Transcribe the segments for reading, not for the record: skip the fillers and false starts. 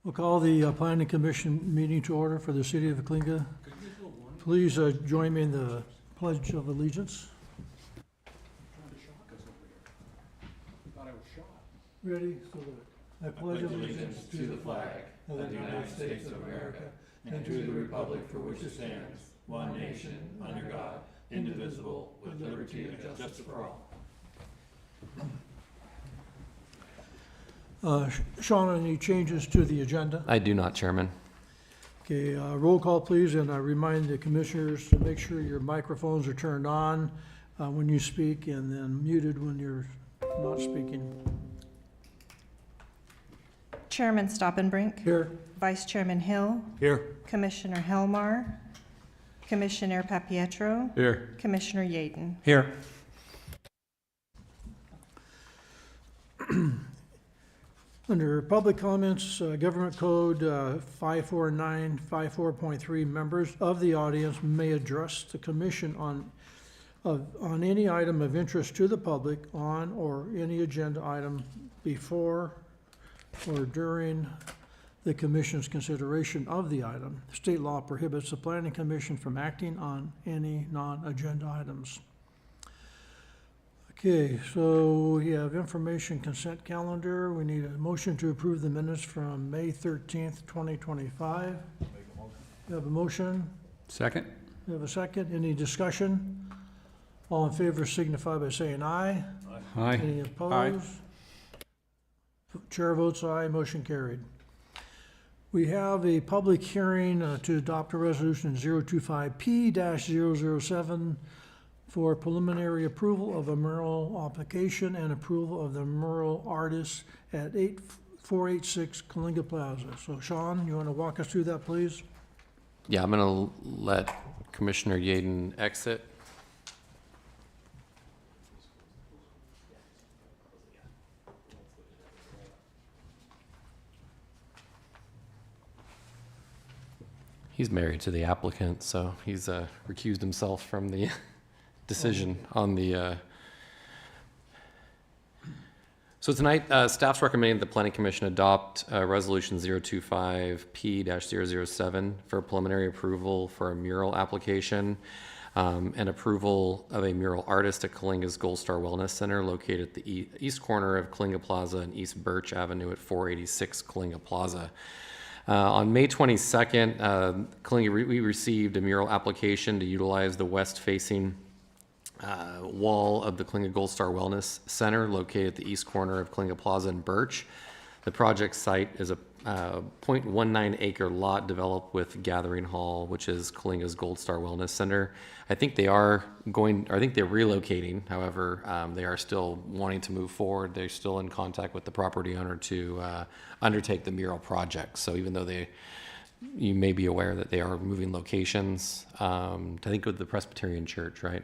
We'll call the Planning Commission meeting to order for the city of Coalinga. Please join me in the Pledge of Allegiance. Ready? So I pledge allegiance to the flag of the United States of America and to the republic for which it stands, one nation, under God, indivisible, with liberty and justice for all. Sean, any changes to the agenda? I do not, Chairman. Okay, roll call please, and I remind the commissioners to make sure your microphones are turned on when you speak and then muted when you're not speaking. Chairman Stoppenbrink. Here. Vice Chairman Hill. Here. Commissioner Helmar. Commissioner Papietro. Here. Commissioner Yaden. Here. Under public comments, Government Code 54954.3, members of the audience may address the commission on any item of interest to the public on or any agenda item before or during the commission's consideration of the item. State law prohibits the planning commission from acting on any non-agenda items. Okay, so we have information consent calendar. We need a motion to approve the minutes from May 13th, 2025. We have a motion. Second. We have a second. Any discussion? All in favor signify by saying aye. Aye. Any opposed? Chair votes aye, motion carried. We have a public hearing to adopt a resolution 025P-007 for preliminary approval of a mural application and approval of the mural artist at 8486 Coalinga Plaza. So Sean, you want to walk us through that, please? Yeah, I'm going to let Commissioner Yaden exit. He's married to the applicant, so he's recused himself from the decision on the. So tonight, staff's recommending the Planning Commission adopt Resolution 025P-007 for preliminary approval for a mural application and approval of a mural artist at Coalinga's Gold Star Wellness Center located at the east corner of Coalinga Plaza and East Birch Avenue at 486 Coalinga Plaza. On May 22nd, Coalinga, we received a mural application to utilize the west-facing wall of the Coalinga Gold Star Wellness Center located at the east corner of Coalinga Plaza and Birch. The project site is a 0.19 acre lot developed with Gathering Hall, which is Coalinga's Gold Star Wellness Center. I think they're relocating. However, they are still wanting to move forward. They're still in contact with the property owner to undertake the mural project. So even though you may be aware that they are moving locations, I think with the Presbyterian Church, right?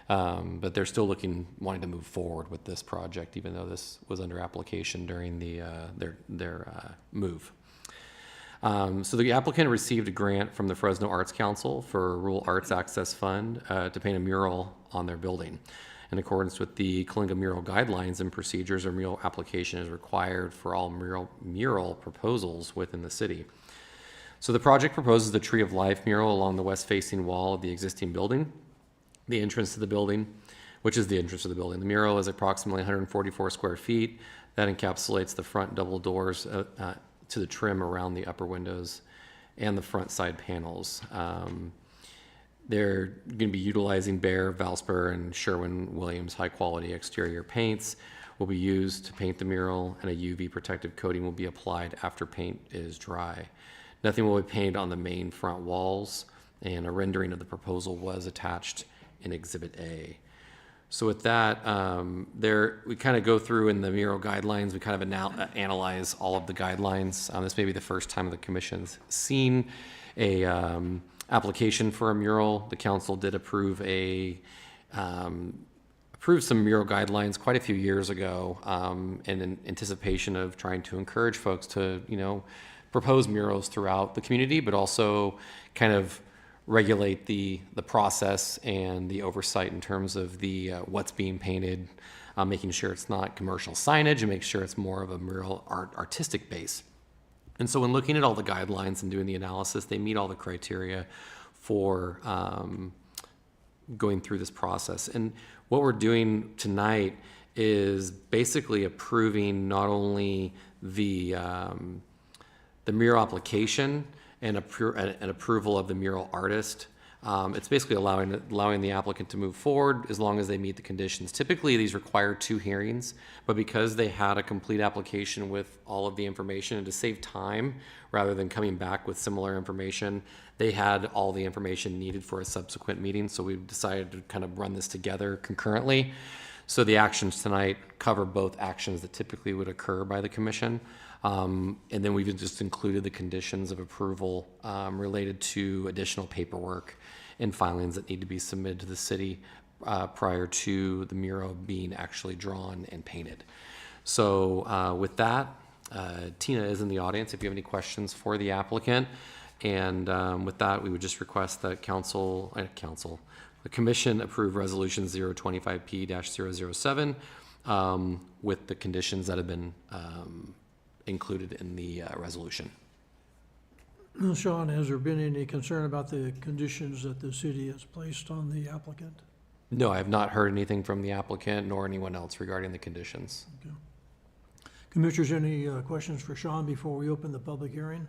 But they're still wanting to move forward with this project, even though this was under application during their move. So the applicant received a grant from the Fresno Arts Council for a Rural Arts Access Fund to paint a mural on their building. In accordance with the Coalinga mural guidelines and procedures, a mural application is required for all mural proposals within the city. So the project proposes the Tree of Life mural along the west-facing wall of the existing building. The entrance to the building, which is the entrance of the building. The mural is approximately 144 square feet. That encapsulates the front double doors to the trim around the upper windows and the front side panels. They're going to be utilizing Behr, Valspar, and Sherwin-Williams high-quality exterior paints will be used to paint the mural, and a UV protective coating will be applied after paint is dry. Nothing will be painted on the main front walls, and a rendering of the proposal was attached in Exhibit A. So with that, we kind of go through in the mural guidelines, we kind of analyze all of the guidelines. This may be the first time the commission's seen a application for a mural. The council did approve some mural guidelines quite a few years ago in anticipation of trying to encourage folks to, propose murals throughout the community, but also kind of regulate the process and the oversight in terms of the what's being painted, making sure it's not commercial signage and make sure it's more of a mural artistic base. And so when looking at all the guidelines and doing the analysis, they meet all the criteria for going through this process. And what we're doing tonight is basically approving not only the mural application and an approval of the mural artist. It's basically allowing the applicant to move forward as long as they meet the conditions. Typically, these require 2 hearings, but because they had a complete application with all of the information, and to save time, rather than coming back with similar information, they had all the information needed for a subsequent meeting, so we decided to kind of run this together concurrently. So the actions tonight cover both actions that typically would occur by the commission. And then we've just included the conditions of approval related to additional paperwork and filings that need to be submitted to the city prior to the mural being actually drawn and painted. So with that, Tina is in the audience if you have any questions for the applicant. And with that, we would just request that the commission approve resolution 025P-007 with the conditions that have been included in the resolution. Sean, has there been any concern about the conditions that the city has placed on the applicant? No, I have not heard anything from the applicant nor anyone else regarding the conditions. Okay. Commissioners, any questions for Sean before we open the public hearing?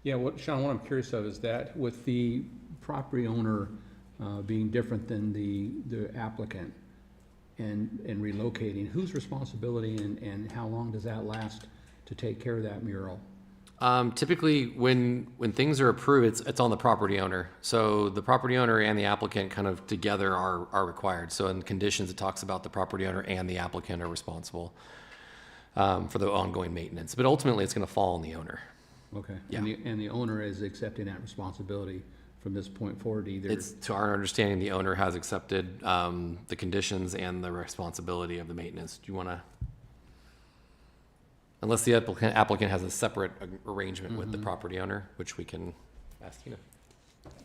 Yeah, Sean, what I'm curious of is that with the property owner being different than the applicant and relocating, whose responsibility and how long does that last to take care of that mural? Typically, when things are approved, it's on the property owner. So the property owner and the applicant kind of together are required. So in conditions, it talks about the property owner and the applicant are responsible for the ongoing maintenance. But ultimately, it's going to fall on the owner. Okay. Yeah. And the owner is accepting that responsibility from this point forward either? It's, to our understanding, the owner has accepted the conditions and the responsibility of the maintenance. Do you want to? Unless the applicant has a separate arrangement with the property owner, which we can ask Tina.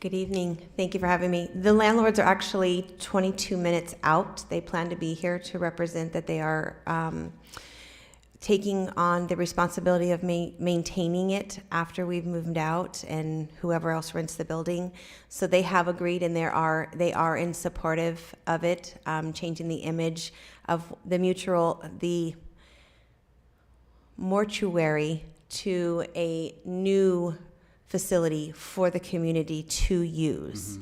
Good evening. Thank you for having me. The landlords are actually 22 minutes out. They plan to be here to represent that they are taking on the responsibility of maintaining it after we've moved out and whoever else rents the building. So they have agreed, and they are in supportive of it, changing the image of the mortuary to a new facility for the community to use.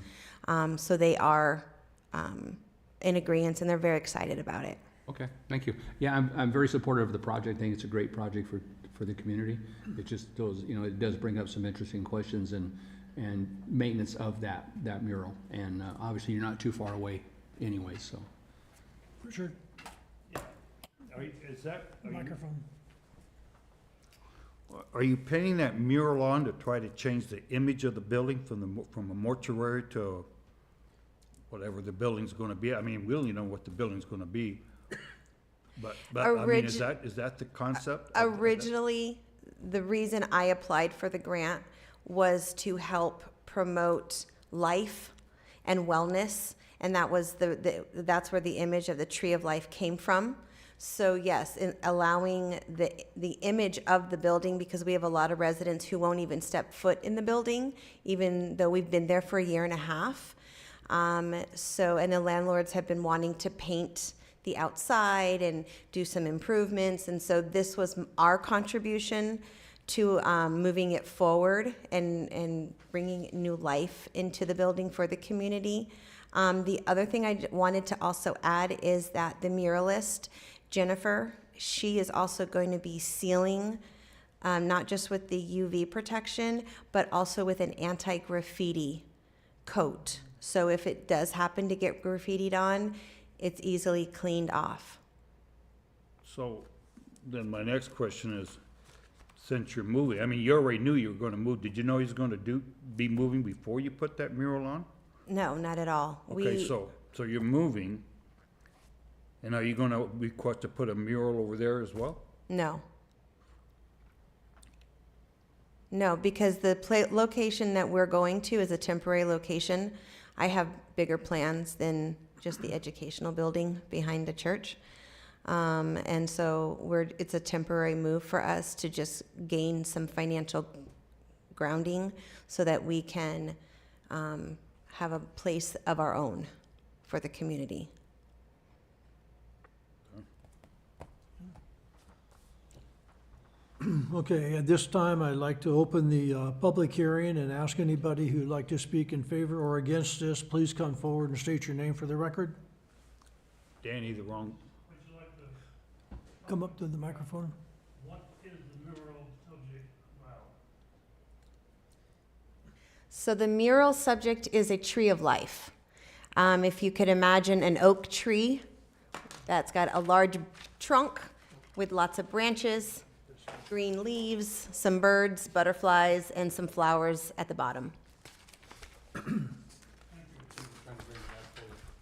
So they are in agreement, and they're very excited about it. Okay, thank you. Yeah, I'm very supportive of the project. I think it's a great project for the community. It just does, it does bring up some interesting questions and maintenance of that mural. And obviously, you're not too far away anyway, so. Richard, microphone. Are you painting that mural on to try to change the image of the building from a mortuary to whatever the building's gonna be? I mean, we only know what the building's gonna be. But I mean, is that the concept? Originally, the reason I applied for the grant was to help promote life and wellness, and that was that's where the image of the Tree of Life came from. So yes, in allowing the image of the building, because we have a lot of residents who won't even step foot in the building, even though we've been there for a year and a half. And the landlords have been wanting to paint the outside and do some improvements. And so this was our contribution to moving it forward and bringing new life into the building for the community. The other thing I wanted to also add is that the muralist, Jennifer, she is also going to be sealing, not just with the UV protection, but also with an anti-graffiti coat. So if it does happen to get graffitied on, it's easily cleaned off. So then my next question is, since you're moving, I mean, you already knew you were gonna move. Did you know he's gonna be moving before you put that mural on? No, not at all. Okay, so you're moving, and are you gonna request to put a mural over there as well? No. No, because the location that we're going to is a temporary location. I have bigger plans than just the educational building behind the church. And so it's a temporary move for us to just gain some financial grounding so that we can have a place of our own for the community. Okay, at this time, I'd like to open the public hearing and ask anybody who'd like to speak in favor or against this, please come forward and state your name for the record. Danny, the wrong, Come up to the microphone. What is the mural subject about? So the mural subject is a tree of life. If you could imagine an oak tree that's got a large trunk with lots of branches, green leaves, some birds, butterflies, and some flowers at the bottom.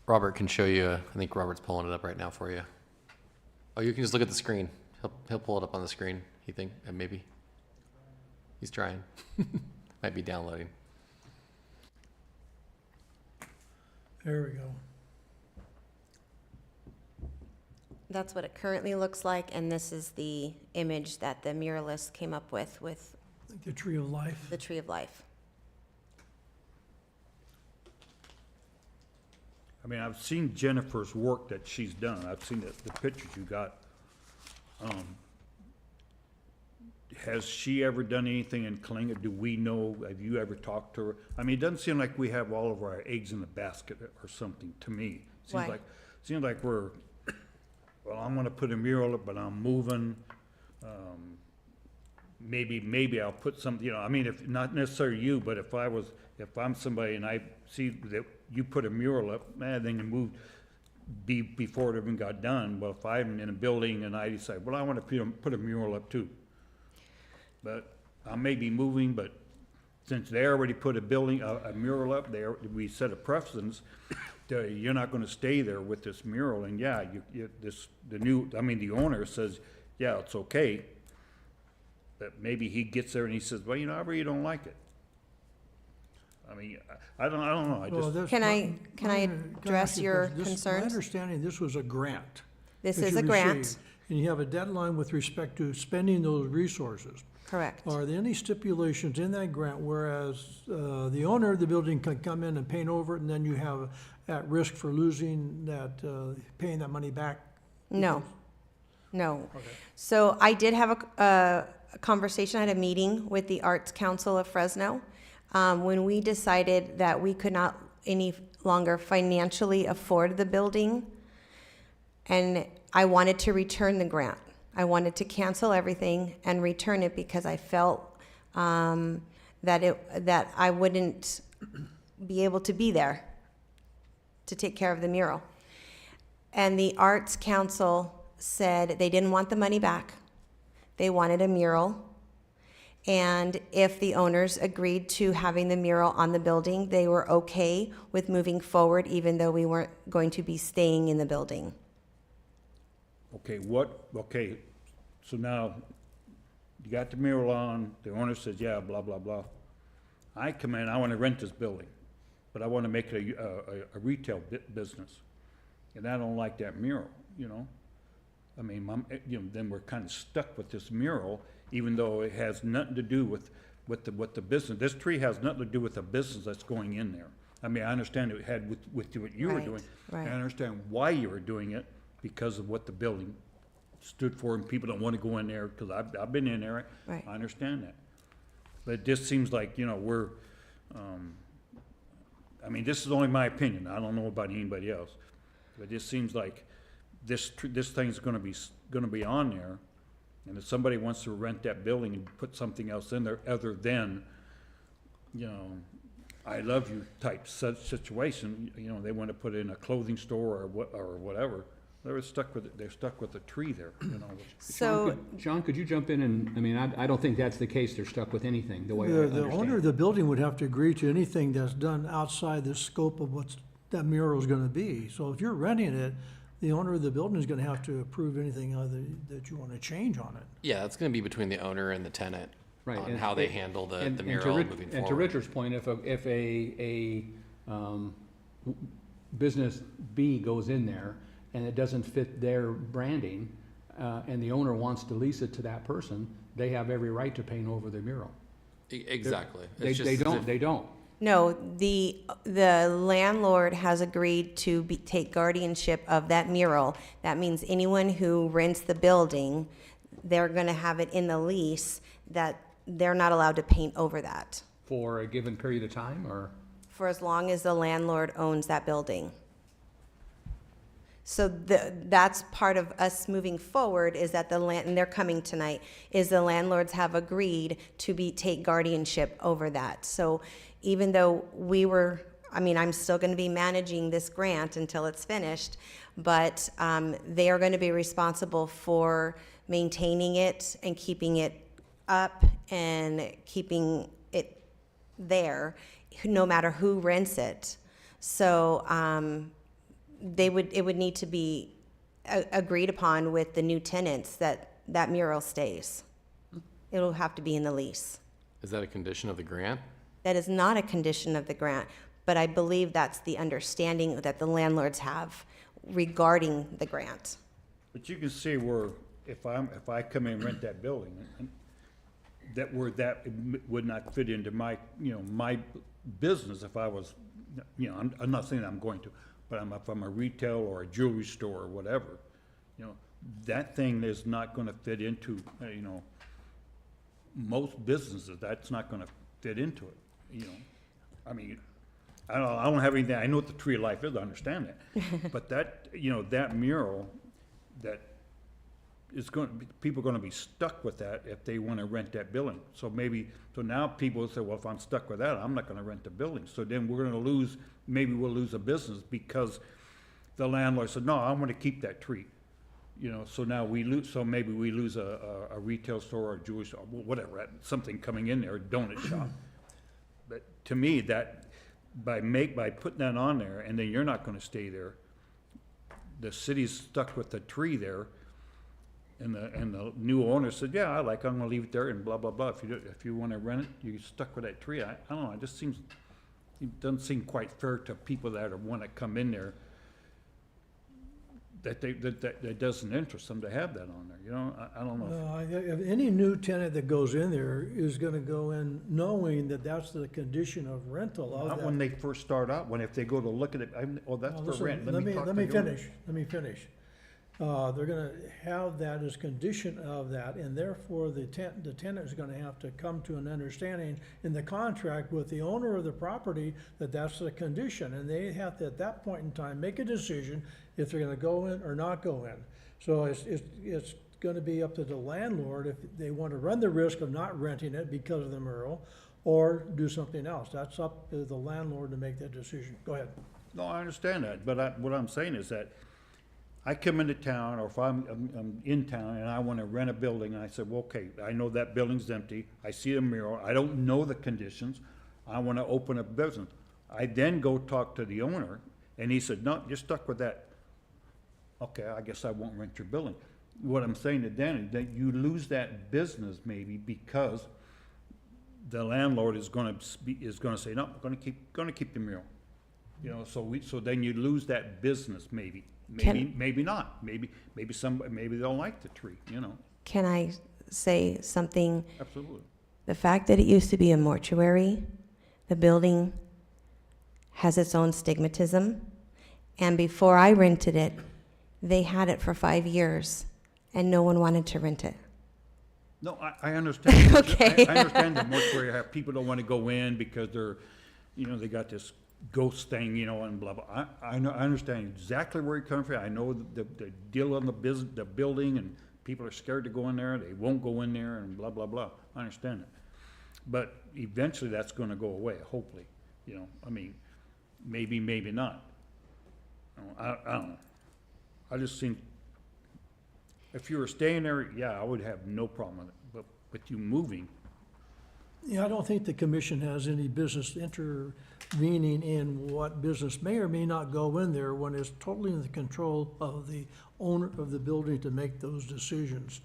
Robert can show you, I think Robert's pulling it up right now for you. Oh, you can just look at the screen. He'll pull it up on the screen, you think, maybe? He's trying. Might be downloading. There we go. That's what it currently looks like, and this is the image that the muralist came up with Like the tree of life. the tree of life. I mean, I've seen Jennifer's work that she's done. I've seen the pictures you got. Has she ever done anything in Kalinga? Do we know, have you ever talked to her? I mean, it doesn't seem like we have all of our eggs in the basket or something, to me. Why? Seems like we're, well, I'm gonna put a mural up, but I'm moving. Maybe I'll put some, you know, I mean, if, not necessarily you, but if I'm somebody and I see that you put a mural up, then you move before it even got done. Well, if I'm in a building and I decide, well, I wanna put a mural up too. But I may be moving, but since they already put a mural up there, we set a precedence, you're not gonna stay there with this mural, and yeah, the owner says, yeah, it's okay. But maybe he gets there and he says, well, you know, I really don't like it. I mean, I don't know, I Well, just, that's Can not- I can I address ask you a your question? My concerns? understanding, this was a grant. This that is you a grant, received, and you have a deadline with respect to spending those resources. correct. Are there any stipulations in that grant whereas the owner of the building can come in and paint over it, and then you have at risk for losing that, paying that money back? No, no. So I did have a conversation, I had a meeting with the Arts Council of Fresno, when we decided that we could not any longer financially afford the building, and I wanted to return the grant. I wanted to cancel everything and return it because I felt that I wouldn't be able to be there to take care of the mural. And the Arts Council said they didn't want the money back. They wanted a mural. And if the owners agreed to having the mural on the building, they were okay with moving forward, even though we weren't going to be staying in the building. okay, so now, you got the mural on, the owner says, yeah, blah, blah, blah. I come in, I wanna rent this building, but I wanna make it a retail business. And I don't like that mural, you know? I mean, then we're kinda stuck with this mural, even though it has nothing to do with the business. This tree has nothing to do with the business that's going in there. I mean, I understand it had with what you were Right, doing. right. I understand why you were doing it, because of what the building stood for, and people don't wanna go in there, cause I've been in there. Right. I understand that. But it just seems like, you know, we're, I mean, this is only my opinion, I don't know about anybody else. But it just seems like this thing's gonna be on there, and if somebody wants to rent that building and put something else in there other than, you know, I love you type situation, you know, they wanna put in a clothing store or whatever, they're stuck with the tree there, you know. So, John, could you jump in and, I mean, I don't think that's the case, they're stuck with anything, the way I The understand. owner of the building would have to agree to anything that's done outside the scope of what's, that mural is gonna be. So if you're renting it, the owner of the building is gonna have to approve anything other, that you wanna change on it. Yeah, it's gonna be between the owner and the tenant Right, on and- how they handle the And to mural Rich- moving And to forward. Richard's point, if business B goes in there and it doesn't fit their branding, and the owner wants to lease it to that person, they have every right to paint over the mural. Exactly. They, It's they just- don't, they don't. No, the landlord has agreed to take guardianship of that mural. That means anyone who rents the building, they're gonna have it in the lease that they're not allowed to paint over that For a given period of time, or? for as long as the landlord owns that building. So that's part of us moving forward, is that and they're coming tonight, is the landlords have agreed to take guardianship over that. So even though I'm still gonna be managing this grant until it's finished, but they are gonna be responsible for maintaining it and keeping it up and keeping it there, no matter who rents it. So, it would need to be agreed upon with the new tenants that mural stays. It'll have to be in the lease. Is that a condition of the grant? That is not a condition of the grant, but I believe that's the understanding that the landlords have regarding the grant. But you can see where, if I come in and rent that building, and that would not fit into my, my business if I was, I'm not saying I'm going to, but if I'm a retail or a jewelry store or whatever, that thing is not gonna fit into, most businesses, that's not gonna fit into it, I mean, I don't have anything, I know what the tree of life is, I understand that. But that, that mural, that is people are gonna be stuck with that if they wanna rent that building. So now people will say, well, if I'm stuck with that, I'm not gonna rent the building. So then we're gonna maybe we'll lose a business because the landlord said, no, I wanna keep that tree. So now maybe we lose a retail store or a jewelry store, whatever, something coming in there, a donut shop. But to me, that, by putting that on there, and then you're not gonna stay there, the city's stuck with the tree there, and the new owner said, yeah, I'm gonna leave it there, and blah, blah, blah. If you wanna rent it, you're stuck with that tree. I don't know, it doesn't seem quite fair to people that wanna come in there, that doesn't interest them to have that on there, I don't know. If any new tenant that goes in there is gonna go in knowing that that's the condition of rental of Not that. when they first start out, if they go to look at it, that's Now, for listen, rent, Let me talk to the owner. finish. They're gonna have that as condition of that, and therefore the tenant is gonna have to come to an understanding in the contract with the owner of the property that that's the condition, and they have to, at that point in time, make a decision if they're gonna go in or not go in. So it's gonna be up to the landlord if they wanna run the risk of not renting it because of the mural, or do something else. That's up to the landlord to make that decision. Go ahead. No, I understand that, but what I'm saying is that I come into town, or if I'm in town and I wanna rent a building, and I said, well, okay, I know that building's empty, I see a mural, I don't know the conditions, I wanna open a business. I then go talk to the owner, and he said, no, you're stuck with that. Okay, I guess I won't rent your building. What I'm saying to Dan is that you lose that business maybe because the landlord is gonna say, no, I'm gonna keep the mural. So then you lose that business maybe. Maybe not. Maybe they don't like the tree, Can I say something? Absolutely. The fact that it used to be a mortuary, the building has its own stigmatism. And before I rented it, they had it for 5 years and no one wanted to rent it. No, I understand. Okay. I understand the mortuary, people don't wanna go in because they're, they got this ghost thing, and blah, blah. I understand exactly where you're coming from. I know the deal on the building, and people are scared to go in there, they won't go in there, and blah, blah, blah. I understand that. But eventually that's gonna go away, hopefully, maybe not. I don't know. I just think, if you were staying there, yeah, I would have no problem with it, but you moving, Yeah, I don't think the commission has any business intervening in what business may or may not go in there when it's totally in the control of the owner of the building to make those decisions.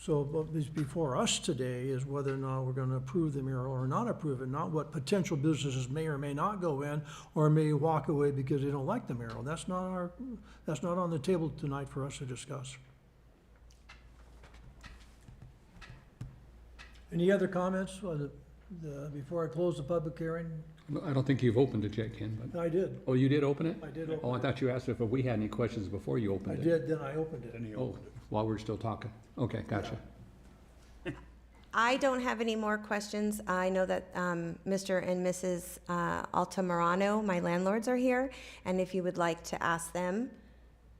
So what is before us today is whether or not we're gonna approve the mural or not approve it, not what potential businesses may or may not go in or may walk away because they don't like the mural. That's not on the table tonight for us to discuss. Any other comments on before I close the public hearing? I don't think you've opened it yet, Ken, but, I did. oh, you did open it? I did Oh, I open it. thought you asked if we had any questions before you I opened it. did, then I opened it. Oh, while we're still talking. Okay, gotcha. I don't have any more questions. I know that Mr. and Mrs. Altamirano, my landlords, are here, and if you would like to ask them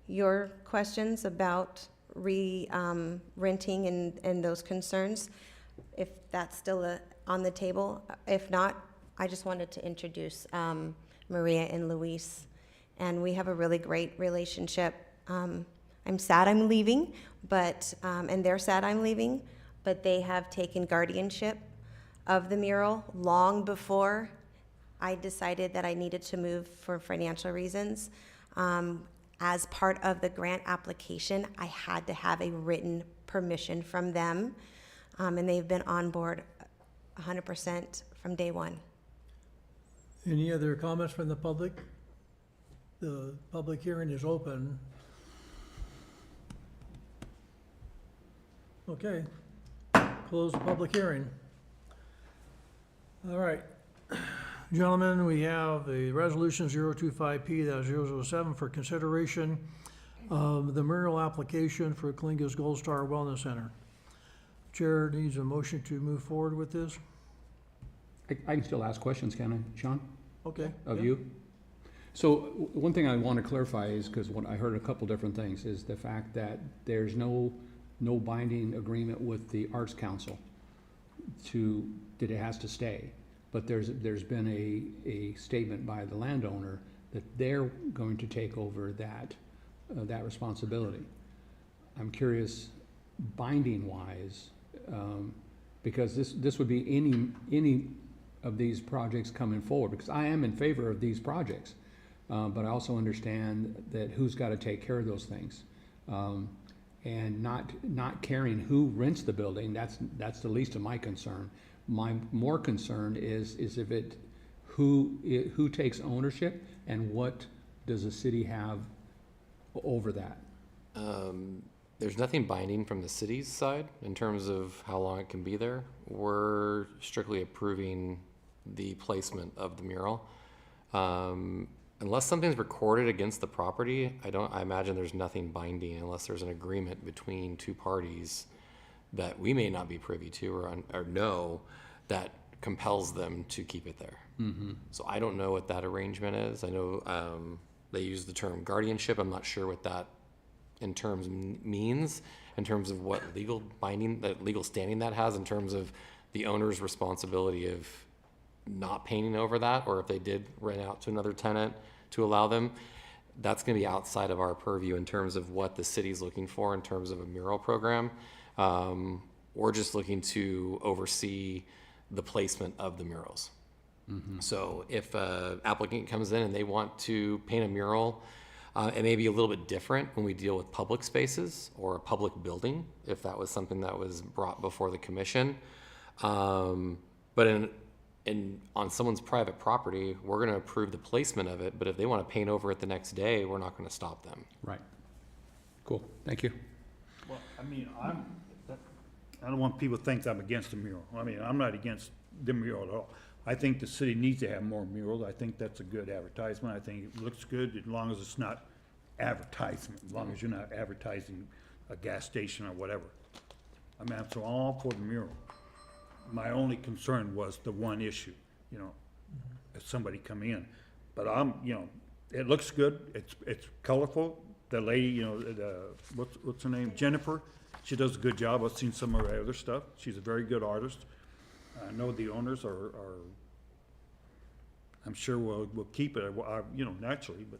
your questions about renting and those concerns, if that's still on the table. If not, I just wanted to introduce Maria and Luis, and we have a really great relationship. I'm sad I'm leaving, but and they're sad I'm leaving, but they have taken guardianship of the mural long before I decided that I needed to move for financial reasons. As part of the grant application, I had to have a written permission from them, and they've been on board 100% from day one. Any other comments from the public? The public hearing is open. Okay, close the public hearing. All right. Gentlemen, we have a resolution 025P-007 for consideration of the mural application for Kalinga's Gold Star Wellness Center. Chair needs a motion to move forward with this. I can still ask questions, can I, Sean, Okay. of yeah. you? So one thing I want to clarify is, because what I heard a couple different things, is the fact that there's no binding agreement with the Arts Council that it has to stay. But there's been a statement by the landowner that they're going to take over that responsibility. I'm curious, binding wise, because this would be any of these projects coming forward, because I am in favor of these projects, but I also understand that who's got to take care of those things, and not caring who rents the building. That's the least of my concern. My more concern is if who takes ownership, and what does the city have over that? There's nothing binding from the city's side in terms of how long it can be there. We're strictly approving the placement of the mural. Unless something's recorded against the property, I imagine there's nothing binding unless there's an agreement between two parties that we may not be privy to or know that compels them to keep it there. Mm-hmm. So I don't know what that arrangement is. I know they use the term guardianship. I'm not sure what that in terms means, in terms of what legal binding, that legal standing that has, in terms of the owner's responsibility of not painting over that, or if they did rent out to another tenant to allow them. That's going to be outside of our purview in terms of what the city's looking for in terms of a mural program. We're just looking to oversee the placement of the murals. Mm-hmm. So if an applicant comes in and they want to paint a mural, it may be a little bit different when we deal with public spaces or a public building, if that was something that was brought before the commission. But on someone's private property, we're going to approve the placement of it, but if they want to paint over it the next day, we're not going to stop them. Right. Cool, thank you. Well, I mean, I don't want people to think I'm against the mural. I mean, I'm not against the mural at all. I think the city needs to have more murals. I think that's a good advertisement. I think it looks good as long as it's not advertisement, as long as you're not advertising a gas station or whatever. I mean, I'm so all for the mural. My only concern was the one issue, if somebody come in. But it looks good. It's colorful. The lady, what's her name? Jennifer. She does a good job. I've seen some of her other stuff. She's a very good artist. I know the owners are I'm sure we'll keep it, naturally, but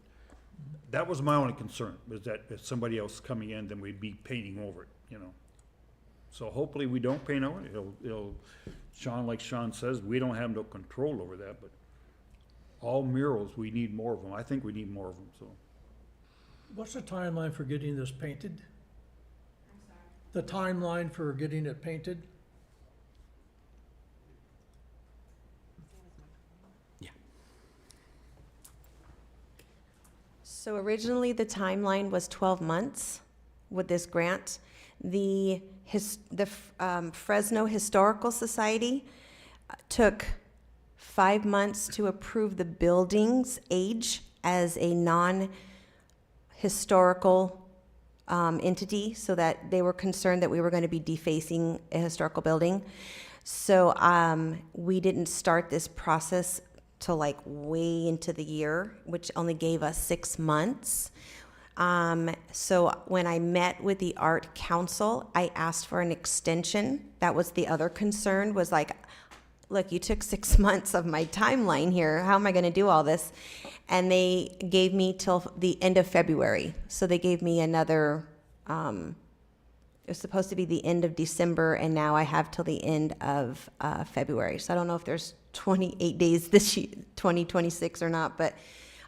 that was my only concern, was that if somebody else coming in, then we'd be painting over it, So hopefully we don't paint over it. Like Sean says, we don't have no control over that, but all murals, we need more of them. I think we need more of them, so. What's the timeline for getting this painted? I'm sorry? the timeline for getting it painted? So originally, the timeline was 12 months with this grant. The Fresno Historical Society took 5 months to approve the building's age as a non-historical entity, so that they were concerned that we were going to be defacing a historical building. So we didn't start this process till like way into the year, which only gave us 6 months. So when I met with the Art Council, I asked for an extension. That was the other concern, was like, look, you took 6 months of my timeline here. How am I going to do all this? And they gave me till the end of February. So they gave me another, it was supposed to be the end of December, and now I have till the end of February. So I don't know if there's 28 days this year, 2026 or not, but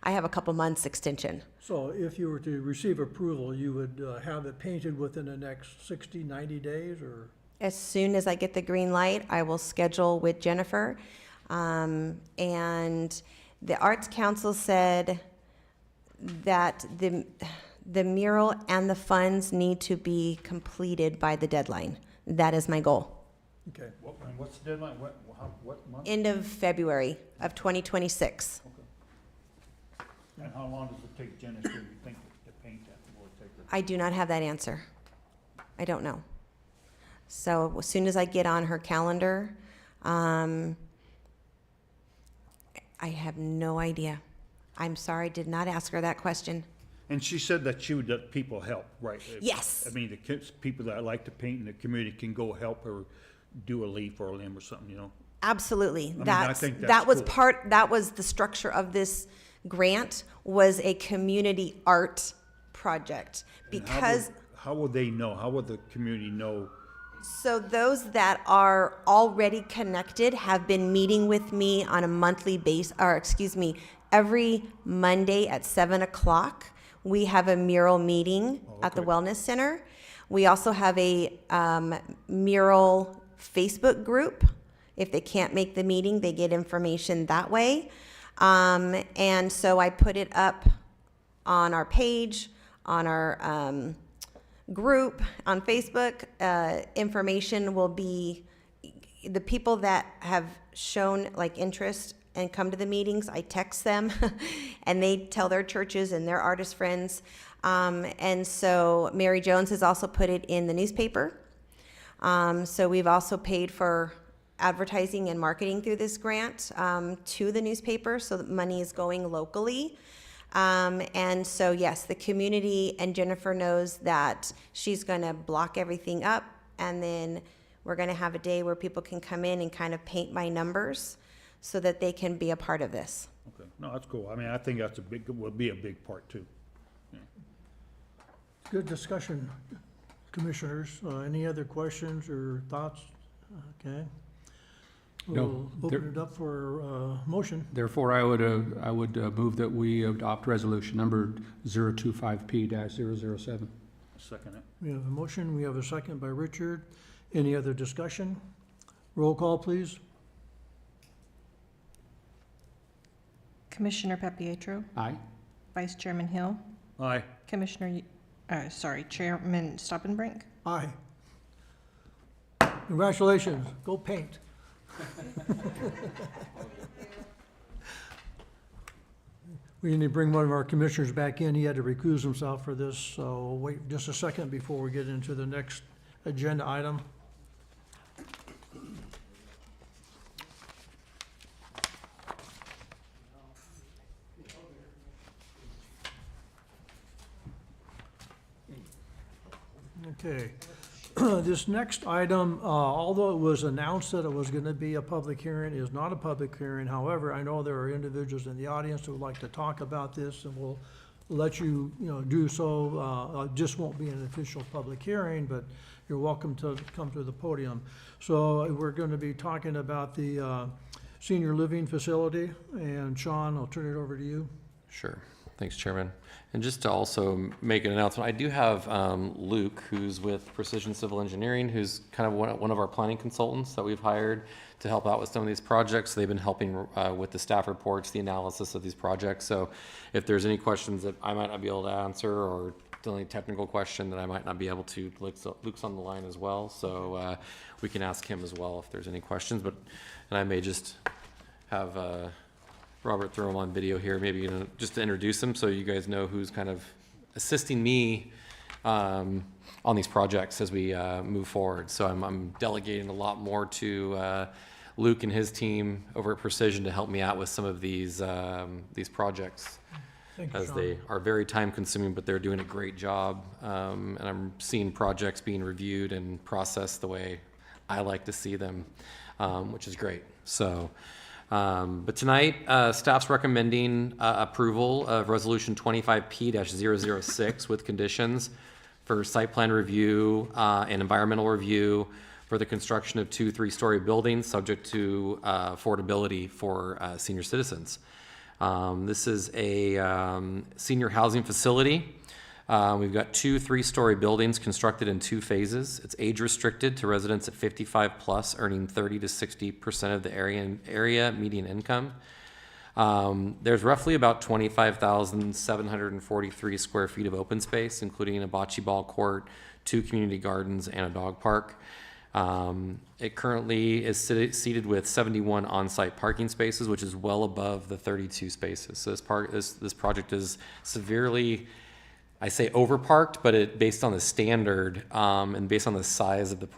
I have a couple months extension. So if you were to receive approval, you would have it painted within the next 60, 90 days, or? As soon as I get the green light, I will schedule with Jennifer. And the Arts Council said that the mural and the funds need to be completed by the deadline. That is my goal. Okay. And what's the deadline? What month? End of February of 2026. And how long does it take, Janice, do you think, to paint that? Will it take her? I do not have that answer. I don't know. So as soon as I get on her calendar, I have no idea. I'm sorry, I did not ask her that question. And she said that she would let people help, right? Yes. I mean, the kids, people that like to paint in the community can go help her do a leaf or a limb or something, you know? Absolutely. I think that's that was cool. that was the structure of this grant, was a community art project. And how Because how will they know? How will the community know? so those that are already connected have been meeting with me on a monthly basis, or excuse me, every Monday at 7 o'clock. We have a mural meeting at the okay. Wellness Center. We also have a mural Facebook group. If they can't make the meeting, they get information that way. And so I put it up on our page, on our group on Facebook. Information will be, the people that have shown like interest and come to the meetings, I text them and they tell their churches and their artist friends. And so Mary Jones has also put it in the newspaper. So we've also paid for advertising and marketing through this grant to the newspaper, so that money is going locally. And so, yes, the community, and Jennifer knows that she's going to block everything up, and then we're going to have a day where people can come in and kind of paint by numbers so that they can be a part of this. Okay, no, that's cool. I mean, I think that's will be a big part too. Good discussion, commissioners. Any other questions or thoughts? Okay. No, We'll open it up for motion. Therefore, I would move that we adopt resolution number 025P-007. Second it. We have a motion, we have a second by Richard. Any other discussion? Roll call, please. Commissioner Papietro, Aye. Vice Chairman Hill, Aye. Chairman Stoppenbrink. Aye. Congratulations, go paint. We need to bring one of our commissioners back in. He had to recuse himself for this, so wait just a second before we get into the next agenda item. Okay. This next item, although it was announced that it was going to be a public hearing, is not a public hearing. However, I know there are individuals in the audience who would like to talk about this, and we'll let you, do so. It just won't be an official public hearing, but you're welcome to come to the podium. So we're going to be talking about the senior living facility, and Sean, I'll turn it over to you. Sure. Thanks, Chairman. And just to also make an announcement, I do have Luke, who's with Precision Civil Engineering, who's kind of one of our planning consultants that we've hired to help out with some of these projects. They've been helping with the staff reports, the analysis of these projects. So if there's any questions that I might not be able to answer, or any technical question that I might not be able to, Luke's on the line as well. So we can ask him as well if there's any questions. And I may just have Robert throw him on video here, maybe just to introduce him so you guys know who's kind of assisting me on these projects as we move forward. So I'm delegating a lot more to Luke and his team over at Precision to help me out with some of these projects, Thank you, as Sean. they are very time consuming, but they're doing a great job. And I'm seeing projects being reviewed and processed the way I like to see them, which is great. So, but tonight, staff's recommending approval of Resolution 25P-006 with conditions for site plan review and environmental review for the construction of 2 3-story buildings subject to affordability for senior citizens. This is a senior housing facility. We've got 2 3-story buildings constructed in 2 phases. It's age restricted to residents at 55 plus, earning 30 to 60% of the area median income. There's roughly about 25,743 square feet of open space, including a bocce ball court, 2 community gardens, and a dog park. It currently is seated with 71 on-site parking spaces, which is well above the 32 spaces. So this project is severely, I say overparked, but based on the standard and based on the size of the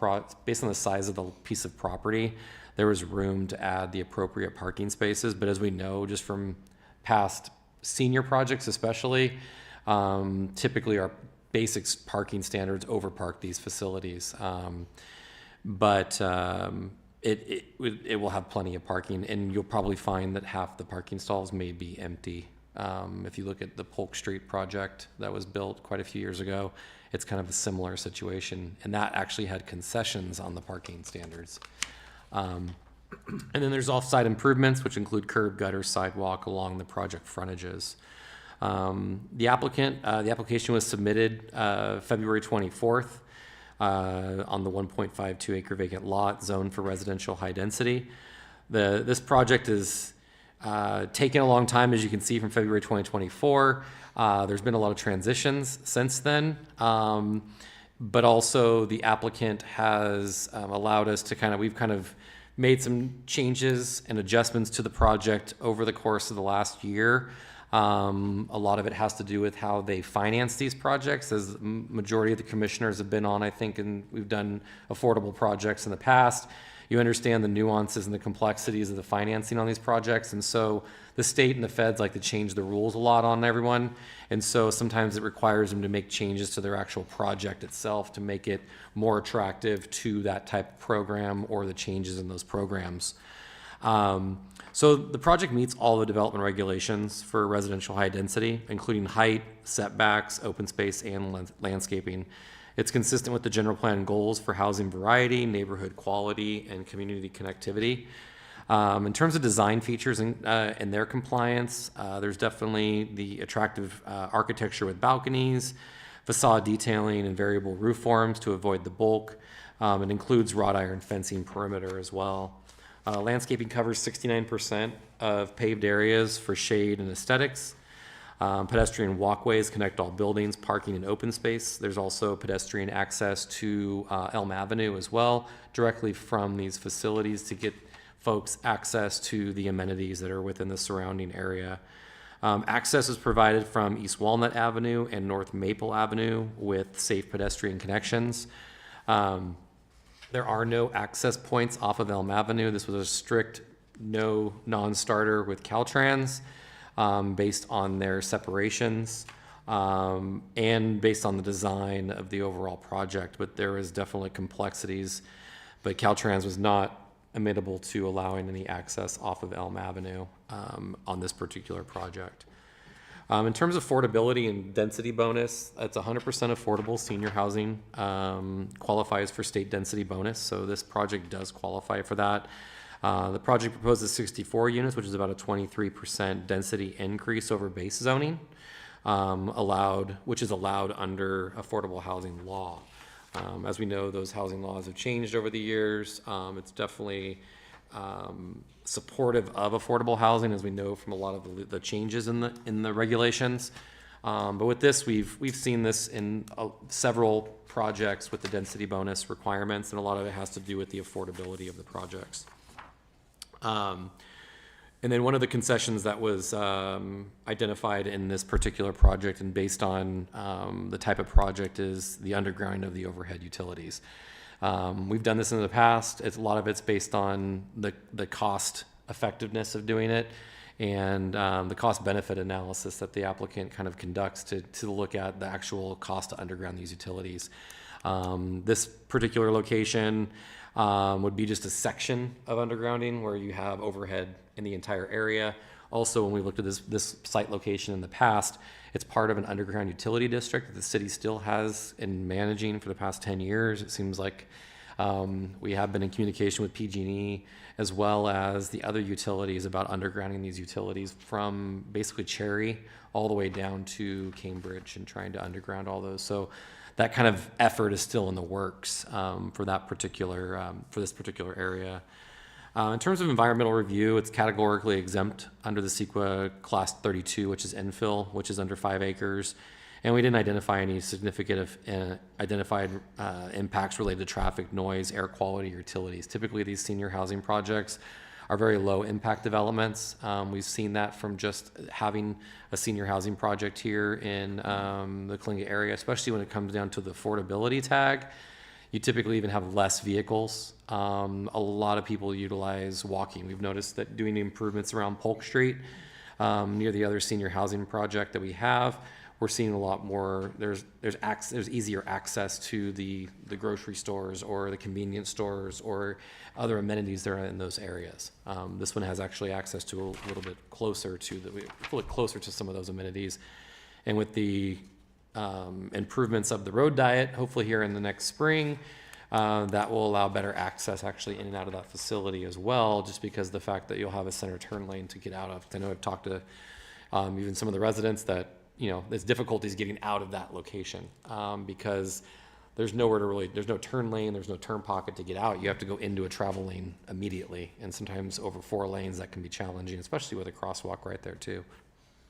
piece of property, there was room to add the appropriate parking spaces. But as we know, just from past senior projects especially, typically our basic parking standards overpark these facilities. But it will have plenty of parking, and you'll probably find that half the parking stalls may be empty. If you look at the Polk Street project that was built quite a few years ago, it's kind of a similar situation, and that actually had concessions on the parking standards. And then there's off-site improvements, which include curb, gutter, sidewalk along the project frontages. The application was submitted February 24th on the 1.52 acre vacant lot zoned for residential high density. This project is taken a long time, as you can see from February 2024. There's been a lot of transitions since then, but also the applicant has allowed us to we've made some changes and adjustments to the project over the course of the last year. A lot of it has to do with how they finance these projects, as the majority of the commissioners have been on, I think, and we've done affordable projects in the past. You understand the nuances and the complexities of the financing on these projects. And so the state and the feds like to change the rules a lot on everyone. And so sometimes it requires them to make changes to their actual project itself to make it more attractive to that type of program or the changes in those programs. So the project meets all the development regulations for residential high density, including height, setbacks, open space, and landscaping. It's consistent with the general plan goals for housing variety, neighborhood quality, and community connectivity. In terms of design features and their compliance, there's definitely the attractive architecture with balconies, facade detailing, and variable roof forms to avoid the bulk. It includes wrought iron fencing perimeter as well. Landscaping covers 69% of paved areas for shade and aesthetics. Pedestrian walkways connect all buildings, parking, and open space. There's also pedestrian access to Elm Avenue as well, directly from these facilities to get folks access to the amenities that are within the surrounding area. Access is provided from East Walnut Avenue and North Maple Avenue with safe pedestrian connections. There are no access points off of Elm Avenue. This was a strict no non-starter with Caltrans based on their separations and based on the design of the overall project. But there is definitely complexities, but Caltrans was not amenable to allowing any access off of Elm Avenue on this particular project. In terms of affordability and density bonus, it's 100% affordable senior housing, qualifies for state density bonus. So this project does qualify for that. The project proposes 64 units, which is about a 23% density increase over base zoning, which is allowed under affordable housing law. As we know, those housing laws have changed over the years. It's definitely supportive of affordable housing, as we know from a lot of the changes in the regulations. But with this, we've seen this in several projects with the density bonus requirements, and a lot of it has to do with the affordability of the projects. And then one of the concessions that was identified in this particular project and based on the type of project is the undergrounding of the overhead utilities. We've done this in the past. A lot of it's based on the cost effectiveness of doing it and the cost benefit analysis that the applicant kind of conducts to look at the actual cost to underground these utilities. This particular location would be just a section of undergrounding where you have overhead in the entire area. Also, when we looked at this site location in the past, it's part of an underground utility district that the city still has in managing for the past 10 years. It seems like we have been in communication with PG&E as well as the other utilities about undergrounding these utilities from basically Cherry all the way down to Cambridge and trying to underground all those. So that kind of effort is still in the works for this particular area. In terms of environmental review, it's categorically exempt under the CEQA Class 32, which is infill, which is under 5 acres. And we didn't identify any significant identified impacts related to traffic, noise, air quality, or utilities. Typically, these senior housing projects are very low impact developments. We've seen that from just having a senior housing project here in the Coalinga area, especially when it comes down to the affordability tag. You typically even have less vehicles. A lot of people utilize walking. We've noticed that doing the improvements around Polk Street, near the other senior housing project that we have, we're seeing a lot more. There's easier access to the grocery stores or the convenience stores or other amenities that are in those areas. This one has actually access to a little bit closer to some of those amenities, and with the improvements of the road diet, hopefully here in the next spring, that will allow better access actually in and out of that facility as well, just because of the fact that you'll have a center turn lane to get out of. I know I've talked to even some of the residents that, there's difficulties getting out of that location because there's no turn lane, there's no turn pocket to get out. You have to go into a travel lane immediately, and sometimes over 4 lanes that can be challenging, especially with a crosswalk right there too.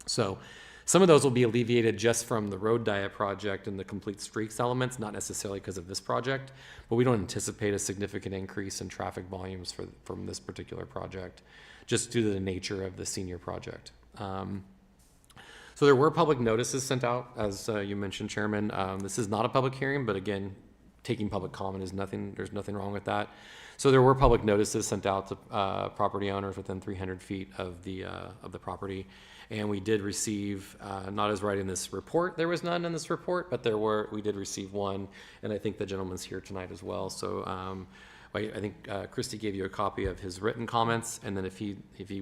So some of those will be alleviated just from the road diet project and the complete streets elements, not necessarily because of this project, but we don't anticipate a significant increase in traffic volumes from this particular project, just due to the nature of the senior project. So there were public notices sent out, as you mentioned, Chairman. This is not a public hearing, but again, taking public comment is nothing, there's nothing wrong with that. So there were public notices sent out to property owners within 300 feet of the property. And we did receive, not as right in this report, there was none in this report, but we did receive one, and I think the gentleman's here tonight as well. So I think Christie gave you a copy of his written comments, and then if he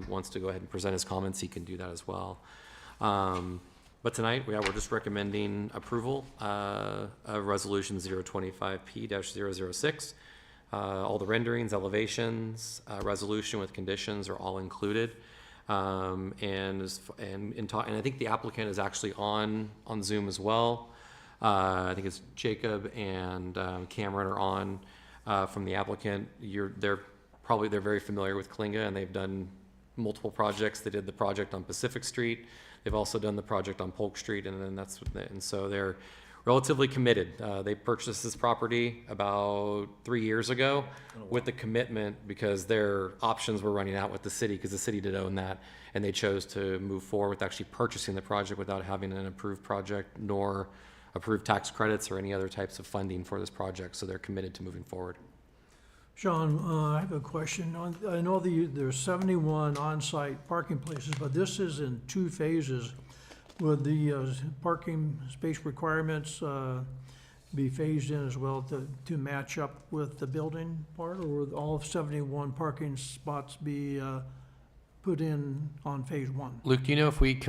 wants to go ahead and present his comments, he can do that as well. But tonight, we're just recommending approval of Resolution 025P-006. All the renderings, elevations, resolution with conditions are all included. And I think the applicant is actually on Zoom as well. I think it's Jacob and Cameron are on from the applicant. They're very familiar with Coalinga, and they've done multiple projects. They did the project on Pacific Street. They've also done the project on Polk Street, and so they're relatively committed. They purchased this property about 3 years ago with the commitment because their options were running out with the city, because the city did own that, and they chose to move forward with actually purchasing the project without having an approved project nor approved tax credits or any other types of funding for this project. So they're committed to moving forward. John, I have a question. I know there's 71 on-site parking places, but this is in 2 phases. Would the parking space requirements be phased in as well to match up with the building part, or would all 71 parking spots be put in on phase 1? Luke, do you know if we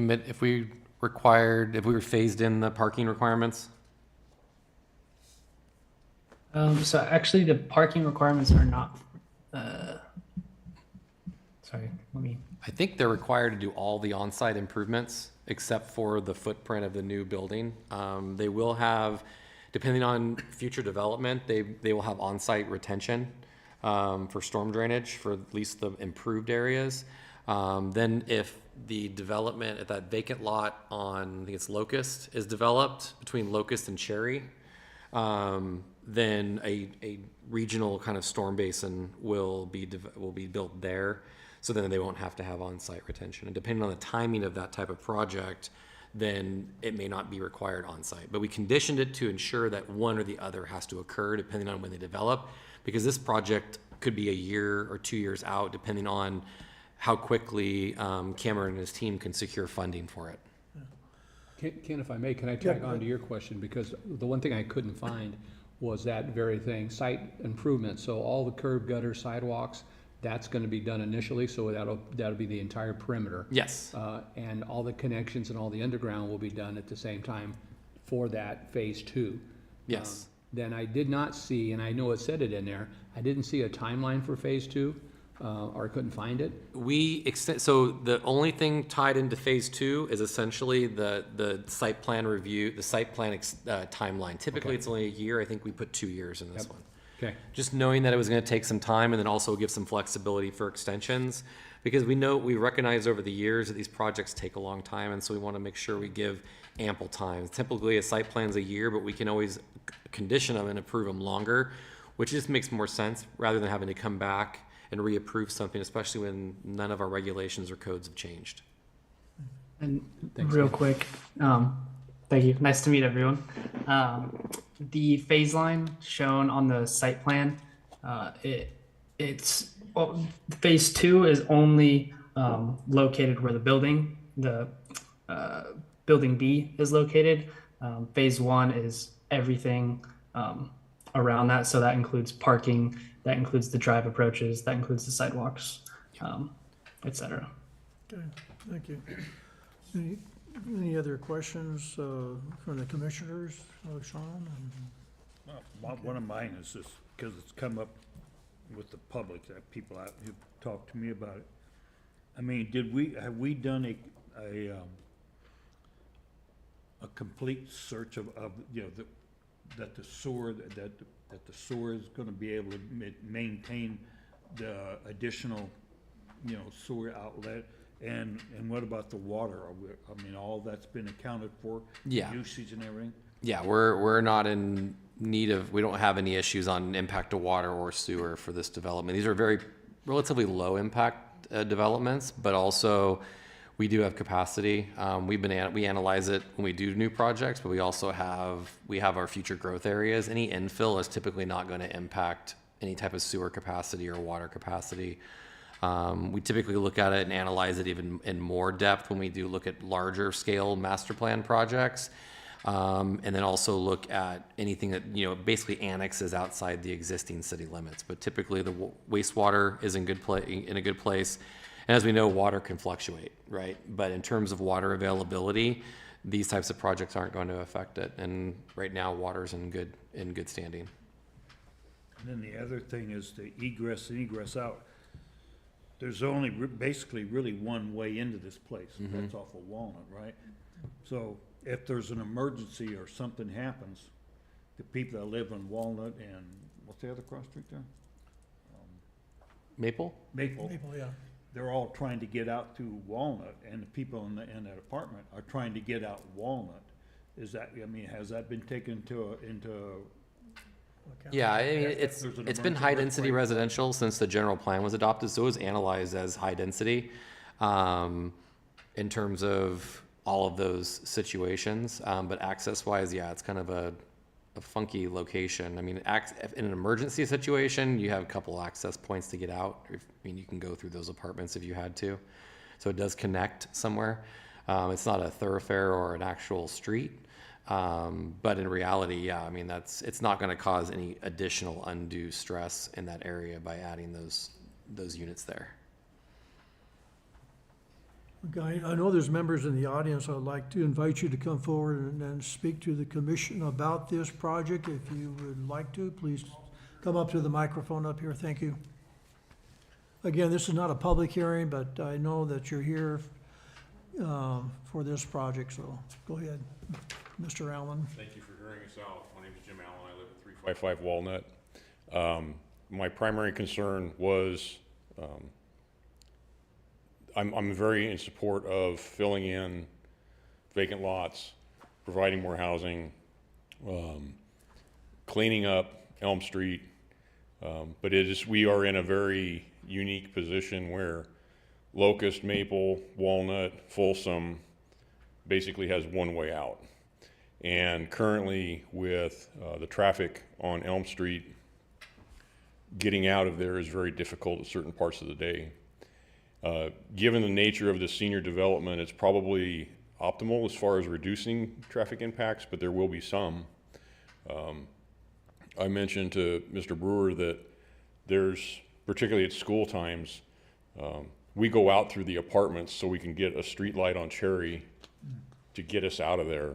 were phased in the parking requirements? So actually, the parking requirements are not Sorry, let me. I think they're required to do all the on-site improvements except for the footprint of the new building. They will have, depending on future development, they will have on-site retention for storm drainage for at least the improved areas. Then if the development at that vacant lot on, I think it's Locust, is developed between Locust and Cherry, then a regional kind of storm basin will be built there. So then they won't have to have on-site retention. And depending on the timing of that type of project, then it may not be required on-site. But we conditioned it to ensure that one or the other has to occur depending on when they develop, because this project could be a year or 2 years out, depending on how quickly Cameron and his team can secure funding for it. Ken, if I may, can I tag on to your question? Because the one thing I couldn't find was that very thing, site improvement. So all the curb, gutter, sidewalks, that's gonna be done initially, so that'll be the entire perimeter. Yes. And all the connections and all the underground will be done at the same time for that phase 2. Yes. Then I did not see, and I know it said it in there, I didn't see a timeline for phase 2, or I couldn't find it. We extend, so the only thing tied into phase 2 is essentially the site plan review, the site plan timeline. Typically, Okay. it's only a year. I think we put 2 years in this Yep. one. Okay, Just knowing that it was gonna take some time and then also give some flexibility for extensions. Because we recognize over the years that these projects take a long time, and so we wanna make sure we give ample time. Typically, a site plan's a year, but we can always condition them and approve them longer, which just makes more sense, rather than having to come back and reapprove something, especially when none of our regulations or codes have changed. And Thanks, real Nick. quick, thank you. Nice to meet everyone. The phase line shown on the site plan, it's phase 2 is only located where the building B is located. Phase 1 is everything around that, so that includes parking, that includes the drive approaches, that includes the sidewalks, etc. Okay, thank you. Any other questions from the commissioners, Sean? One of mine is this, because it's come up with the public, that people out who talked to me about it. I mean, have we done a complete search of, you know, that the sewer is gonna be able to maintain the additional, you know, sewer outlet? And what about the water? I mean, all that's been accounted for? Yeah. Usage and everything? Yeah, we're not in need of, we don't have any issues on impact to water or sewer for this development. These are very relatively low impact developments, but also we do have capacity. We analyze it when we do new projects, but we also have our future growth areas. Any infill is typically not going to impact any type of sewer capacity or water capacity. We typically look at it and analyze it even in more depth when we do look at larger scale master plan projects. And then also look at anything that, you know, basically annexes outside the existing city limits. But typically the wastewater is in a good place. And as we know, water can fluctuate, right? But in terms of water availability, these types of projects aren't going to affect it. And right now, water's in good standing. And then the other thing is the egress and egress out. There's only basically really one way into this place, and that's off of Walnut, right? So if there's an emergency or something happens, the people that live in Walnut and, what's the other cross street there? Maple? Maple. People, yeah. They're all trying to get out through Walnut, and the people in that apartment are trying to get out Walnut. Is that, I mean, has that been taken into Yeah, I mean, If there's an it's been emergency high density earthquake. residential since the general plan was adopted, so it was analyzed as high density in terms of all of those situations. But access wise, yeah, it's kind of a funky location. I mean, in an emergency situation, you have a couple access points to get out. I mean, you can go through those apartments if you had to. So it does connect somewhere. It's not a thoroughfare or an actual street. But in reality, yeah, I mean, it's not going to cause any additional undue stress in that area by adding those units there. Okay, I know there's members in the audience. I'd like to invite you to come forward and speak to the commission about this project. If you would like to, please come up to the microphone up here. Thank you. Again, this is not a public hearing, but I know that you're here for this project, so go ahead, Mr. Allen. Thank you for hearing us out. My name is Jim Allen. I live at 355 Walnut. My primary concern was, I'm very in support of filling in vacant lots, providing more housing, cleaning up Elm Street. But we are in a very unique position where Locust, Maple, Walnut, Folsom basically has one way out. And currently with the traffic on Elm Street, getting out of there is very difficult at certain parts of the day. Given the nature of the senior development, it's probably optimal as far as reducing traffic impacts, but there will be some. I mentioned to Mr. Brewer that there's, particularly at school times, we go out through the apartments so we can get a street light on Cherry to get us out of there.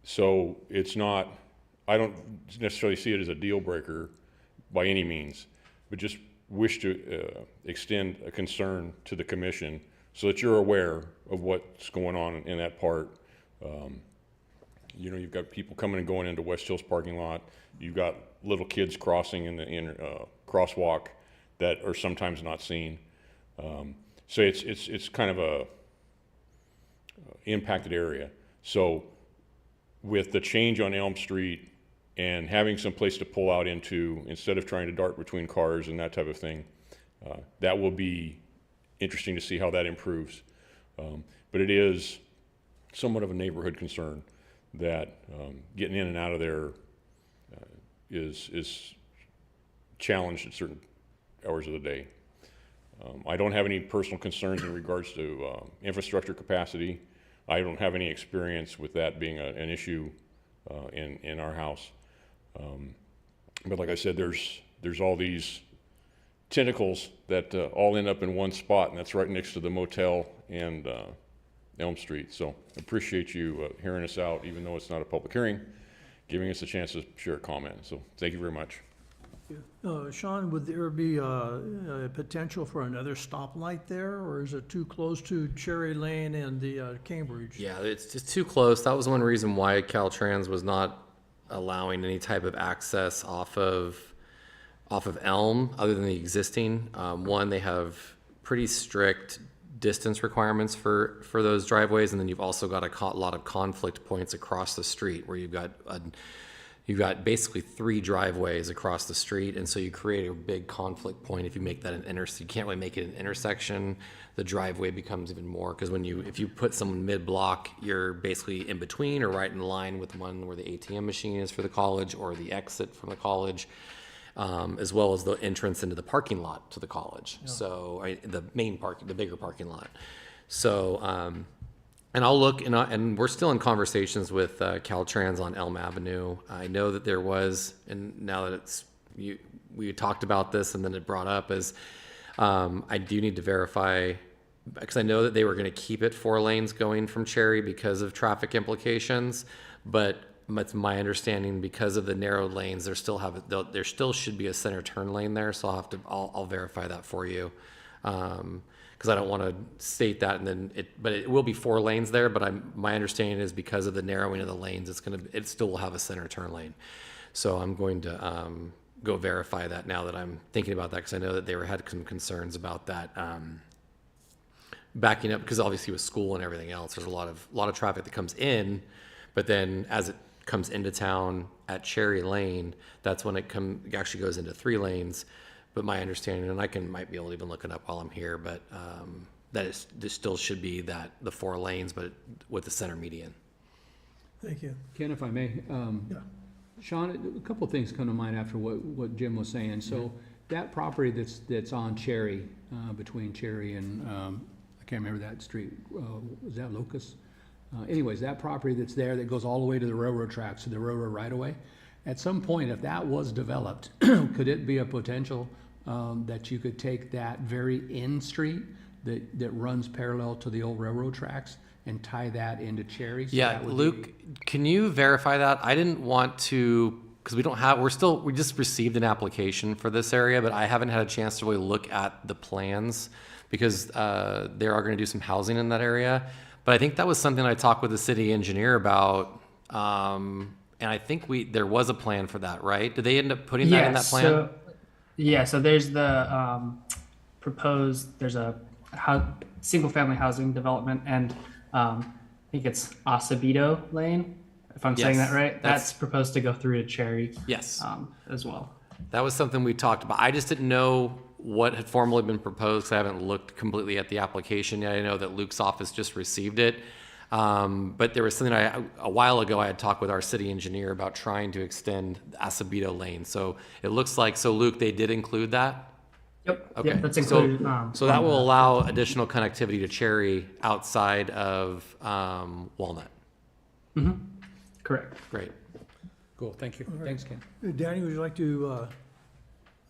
So it's not, I don't necessarily see it as a deal breaker by any means, but just wish to extend a concern to the commission so that you're aware of what's going on in that part. You know, you've got people coming and going into West Hills parking lot. You've got little kids crossing in the crosswalk that are sometimes not seen. So it's kind of a impacted area. So with the change on Elm Street and having some place to pull out into instead of trying to dart between cars and that type of thing, that will be interesting to see how that improves. But it is somewhat of a neighborhood concern that getting in and out of there is challenged at certain hours of the day. I don't have any personal concerns in regards to infrastructure capacity. I don't have any experience with that being an issue in our house. But like I said, there's all these tentacles that all end up in one spot, and that's right next to the motel and Elm Street. So appreciate you hearing us out, even though it's not a public hearing, giving us a chance to share a comment. So thank you very much. Sean, would there be a potential for another stoplight there, or is it too close to Cherry Lane and the Cambridge? Yeah, it's just too close. That was one reason why Caltrans was not allowing any type of access off of Elm other than the existing. One, they have pretty strict distance requirements for those driveways, and then you've also got a lot of conflict points across the street where you've got basically 3 driveways across the street, and so you create a big conflict point if you make that an intersection. You can't really make it an intersection. The driveway becomes even more, because if you put someone mid-block, you're basically in between or right in line with one where the ATM machine is for the college or the exit from the college, as well as the entrance into the parking lot to the college. Yeah. So the bigger parking lot. So, and I'll look, and we're still in conversations with Caltrans on Elm Avenue. I know that there was, and now that we talked about this and then it brought up, is I do need to verify, because I know that they were going to keep it 4 lanes going from Cherry because of traffic implications, but it's my understanding because of the narrow lanes, there still should be a center turn lane there. So I'll verify that for you. Because I don't want to state that, and then but it will be 4 lanes there. But my understanding is because of the narrowing of the lanes, it still will have a center turn lane. So I'm going to go verify that now that I'm thinking about that, because I know that they had some concerns about that backing up, because obviously with school and everything else, there's a lot of traffic that comes in, but then as it comes into town at Cherry Lane, that's when it actually goes into 3 lanes. But my understanding, and might be able to even look it up while I'm here, but there still should be the 4 lanes, but with the center median. Thank you. Ken, if I may, Yeah. Sean, a couple of things come to mind after what Jim was saying. So that property that's on Cherry, between Cherry and, I can't remember that street, is that Locust? Anyways, that property that's there that goes all the way to the railroad tracks, to the railroad right away. At some point, if that was developed, could it be a potential that you could take that very end street that runs parallel to the old railroad tracks and tie that into Cherry? So Yeah, that would Luke, can you verify that? I didn't want to because we just received an application for this area, but I haven't had a chance to really look at the plans because they are going to do some housing in that area. But I think that was something I talked with the city engineer about. And I think there was a plan for that, right? Did they end up putting that in that plan? So there's the proposed, there's a single-family housing development, and I think it's Acevedo Lane, if I'm saying Yes, that right. that's- That's proposed to go through to Cherry Yes. as well. That was something we talked about. I just didn't know what had formally been proposed, 'cause I haven't looked completely at the application yet. I know that Luke's office just received it. But there was something a while ago, I had talked with our city engineer about trying to extend Acevedo Lane. So it looks like, so Luke, they did include that? Yep. Okay. Yep, that's So- included. So that will allow additional connectivity to Cherry outside of Walnut. Correct. Great. Cool, thank you. Thanks, Ken. Danny, would you like to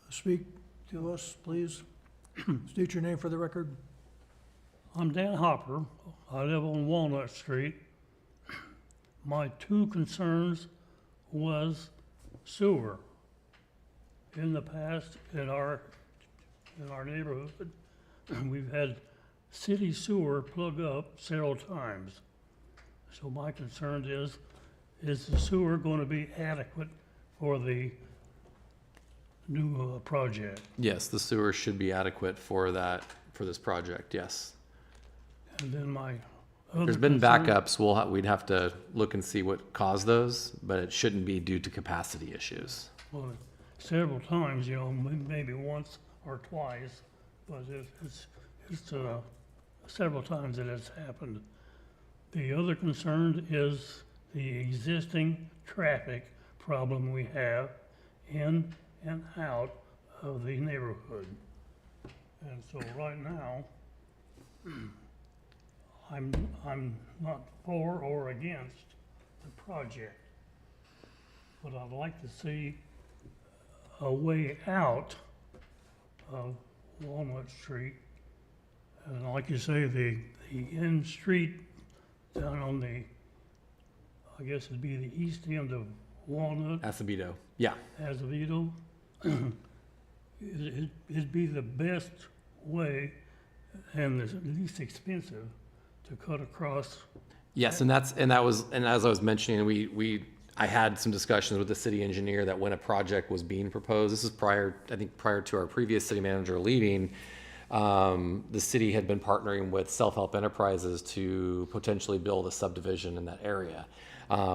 speak to us, please? State your name for the record. I'm Dan Hopper. I live on Walnut Street. My two concerns was sewer. In the past, in our neighborhood, we've had city sewer plug up several times. So my concern is the sewer going to be adequate for the new project? Yes, the sewer should be adequate for this project, yes. And then my other There's been concern- backups, we'd have to look and see what caused those, but it shouldn't be due to capacity issues. Well, several times, maybe once or twice, but it's several times that it's happened. The other concern is the existing traffic problem we have in and out of the neighborhood. And so right now, I'm not for or against the project, but I'd like to see a way out of Walnut Street. And like you say, the end street down on the, I guess it'd be the east end of Walnut, Acevedo, yeah. Azevedo. It'd be the best way and the least expensive to cut across. Yes, and as I was mentioning, I had some discussions with the city engineer that when a project was being proposed, this is prior to our previous city manager leaving, the city had been partnering with Self-Help Enterprises to potentially build a subdivision in that area.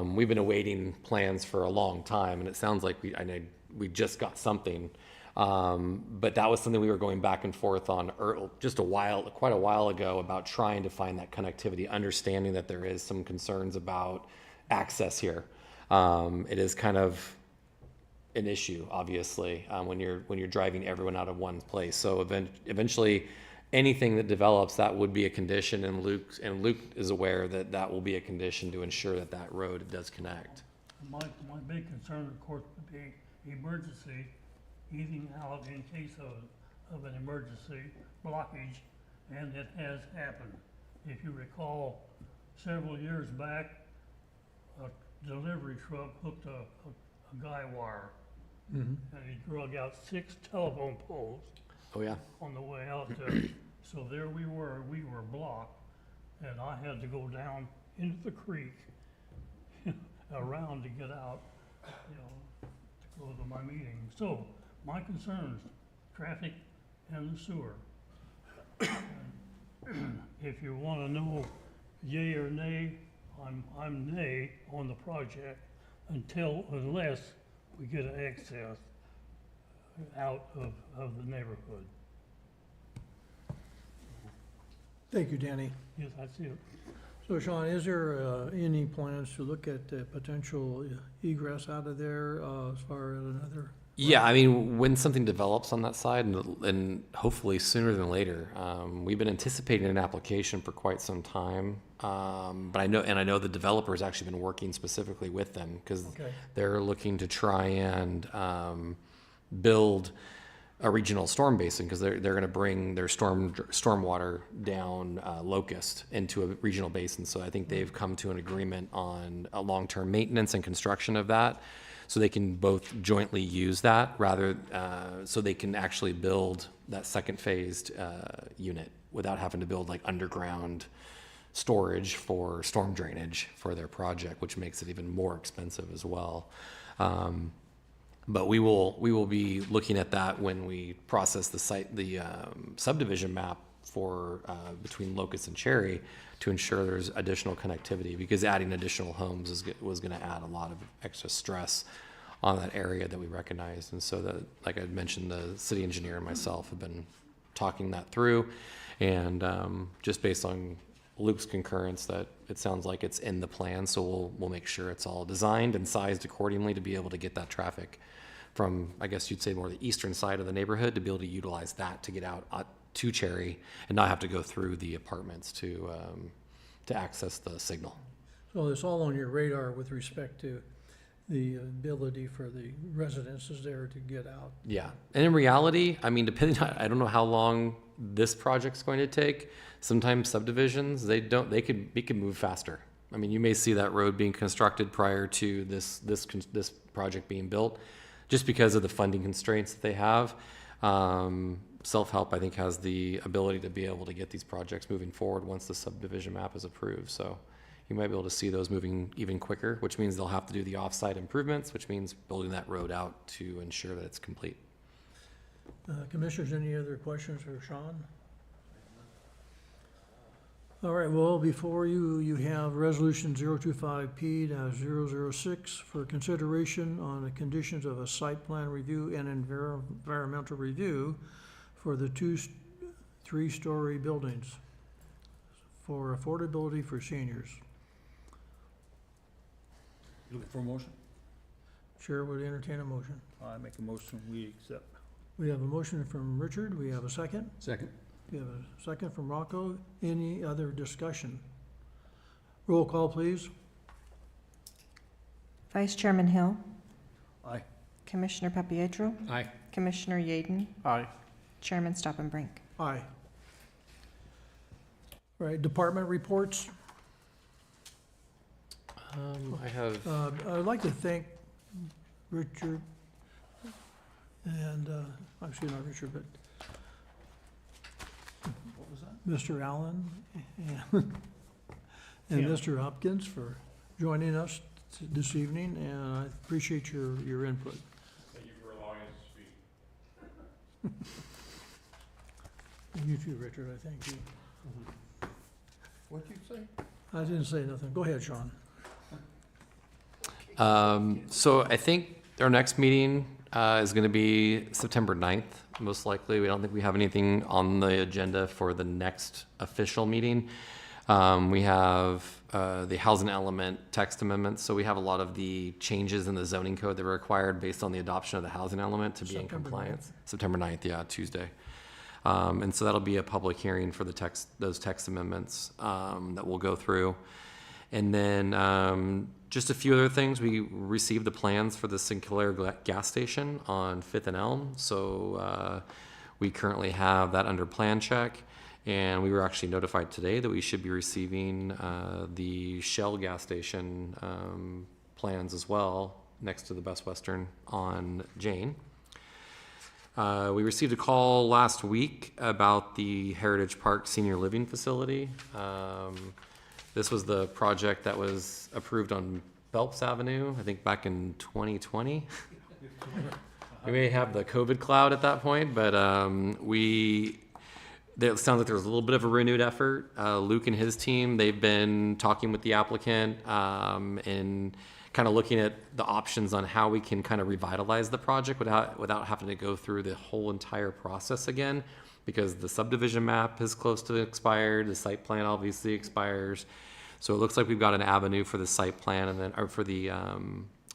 We've been awaiting plans for a long time, and it sounds like we just got something. But that was something we were going back and forth on quite a while ago, about trying to find that connectivity, understanding that there is some concerns about access here. It is kind of an issue, obviously, when you're driving everyone out of one place. So eventually, anything that develops, that would be a condition, and Luke is aware that that will be a condition to ensure that road does connect. My big concern, of course, would be emergency, eating out in case of an emergency blockage, and it has happened. If you recall, several years back, a delivery truck hooked a guy wire, and he drug out 6 telephone poles Oh, yeah. on the way out there. So there we were blocked, and I had to go down into the creek around to get out, to go to my meeting. So, my concerns, traffic and the sewer. If you wanna know yay or nay, I'm nay on the project unless we get access out of the neighborhood. Thank you, Danny. Yes, that's it. So Sean, is there any plans to look at potential egress out of there as far as another? Yeah, I mean, when something develops on that side, and hopefully sooner than later, we've been anticipating an application for quite some time. But I know the developer has actually been working specifically with them, because Okay. they're looking to try and build a regional storm basin, because they're going to bring their stormwater down Locust into a regional basin. So I think they've come to an agreement on a long-term maintenance and construction of that. so they can both jointly use that rather, so they can actually build that second phased unit without having to build like underground storage for storm drainage for their project, which makes it even more expensive as well. But we will be looking at that when we process the subdivision map for between Locust and Cherry to ensure there's additional connectivity, because adding additional homes was going to add a lot of extra stress on that area that we recognized. And so that, like I mentioned, the city engineer and myself have been talking that through, and just based on Luke's concurrence that it sounds like it's in the plan, so we'll make sure it's all designed and sized accordingly to be able to get that traffic from, I guess you'd say, more the eastern side of the neighborhood, to be able to utilize that to get out to Cherry and not have to go through the apartments to access the signal. So it's all on your radar with respect to the ability for the residences there to get out. Yeah, and in reality, I mean, depending on, I don't know how long this project's going to take. Sometimes subdivisions, they could move faster. I mean, you may see that road being constructed prior to this project being built, just because of the funding constraints that they have. Self-help, I think, has the ability to be able to get these projects moving forward once the subdivision map is approved. So you might be able to see those moving even quicker, which means they'll have to do the off-site improvements, which means building that road out to ensure that it's complete. Commissioners, any other questions for Sean? All right, well, before you, you have Resolution 025P-006 for consideration on the conditions of a site plan review and environmental review for the three-story buildings for affordability for seniors. Looking for a motion? Chair would entertain a motion. I make a motion, we accept. We have a motion from Richard. We have a second. Second. We have a second from Rocco. Any other discussion? Roll call, please. Vice Chairman Hill, Aye. Commissioner Papietro, Aye. Commissioner Yaden, Aye. Chairman Stoppenbrink. Aye. All right, department reports. I have, I'd like to thank Richard and, actually not Richard, but What was that? Mr. Allen and Mr. Hopkins for joining us this evening, and I appreciate your input. Thank you for allowing us to speak. And you too, Richard, I thank you. What'd you say? I didn't say nothing. Go ahead, Sean. so I think our next meeting is going to be September 9th, most likely. We don't think we have anything on the agenda for the next official meeting. We have the housing element text amendments, so we have a lot of the changes in the zoning code that are required based on the adoption of the housing element to be in September compliance. September 9th, yeah, Tuesday. And so that'll be a public hearing for those text amendments that we'll go through. And then just a few other things. We received the plans for the Sinclair gas station on 5th and Elm. So we currently have that under plan check. And we were actually notified today that we should be receiving the Shell gas station plans as well, next to the Best Western on Jane. We received a call last week about the Heritage Park Senior Living Facility. This was the project that was approved on Phelps Avenue, I think back in 2020. We may have the COVID cloud at that point, but it sounds like there was a little bit of a renewed effort. Luke and his team, they've been talking with the applicant and kind of looking at the options on how we can kind of revitalize the project without having to go through the whole entire process again, because the subdivision map is close to expired, the site plan obviously expires. So it looks like we've got an avenue for the site plan and then, or for the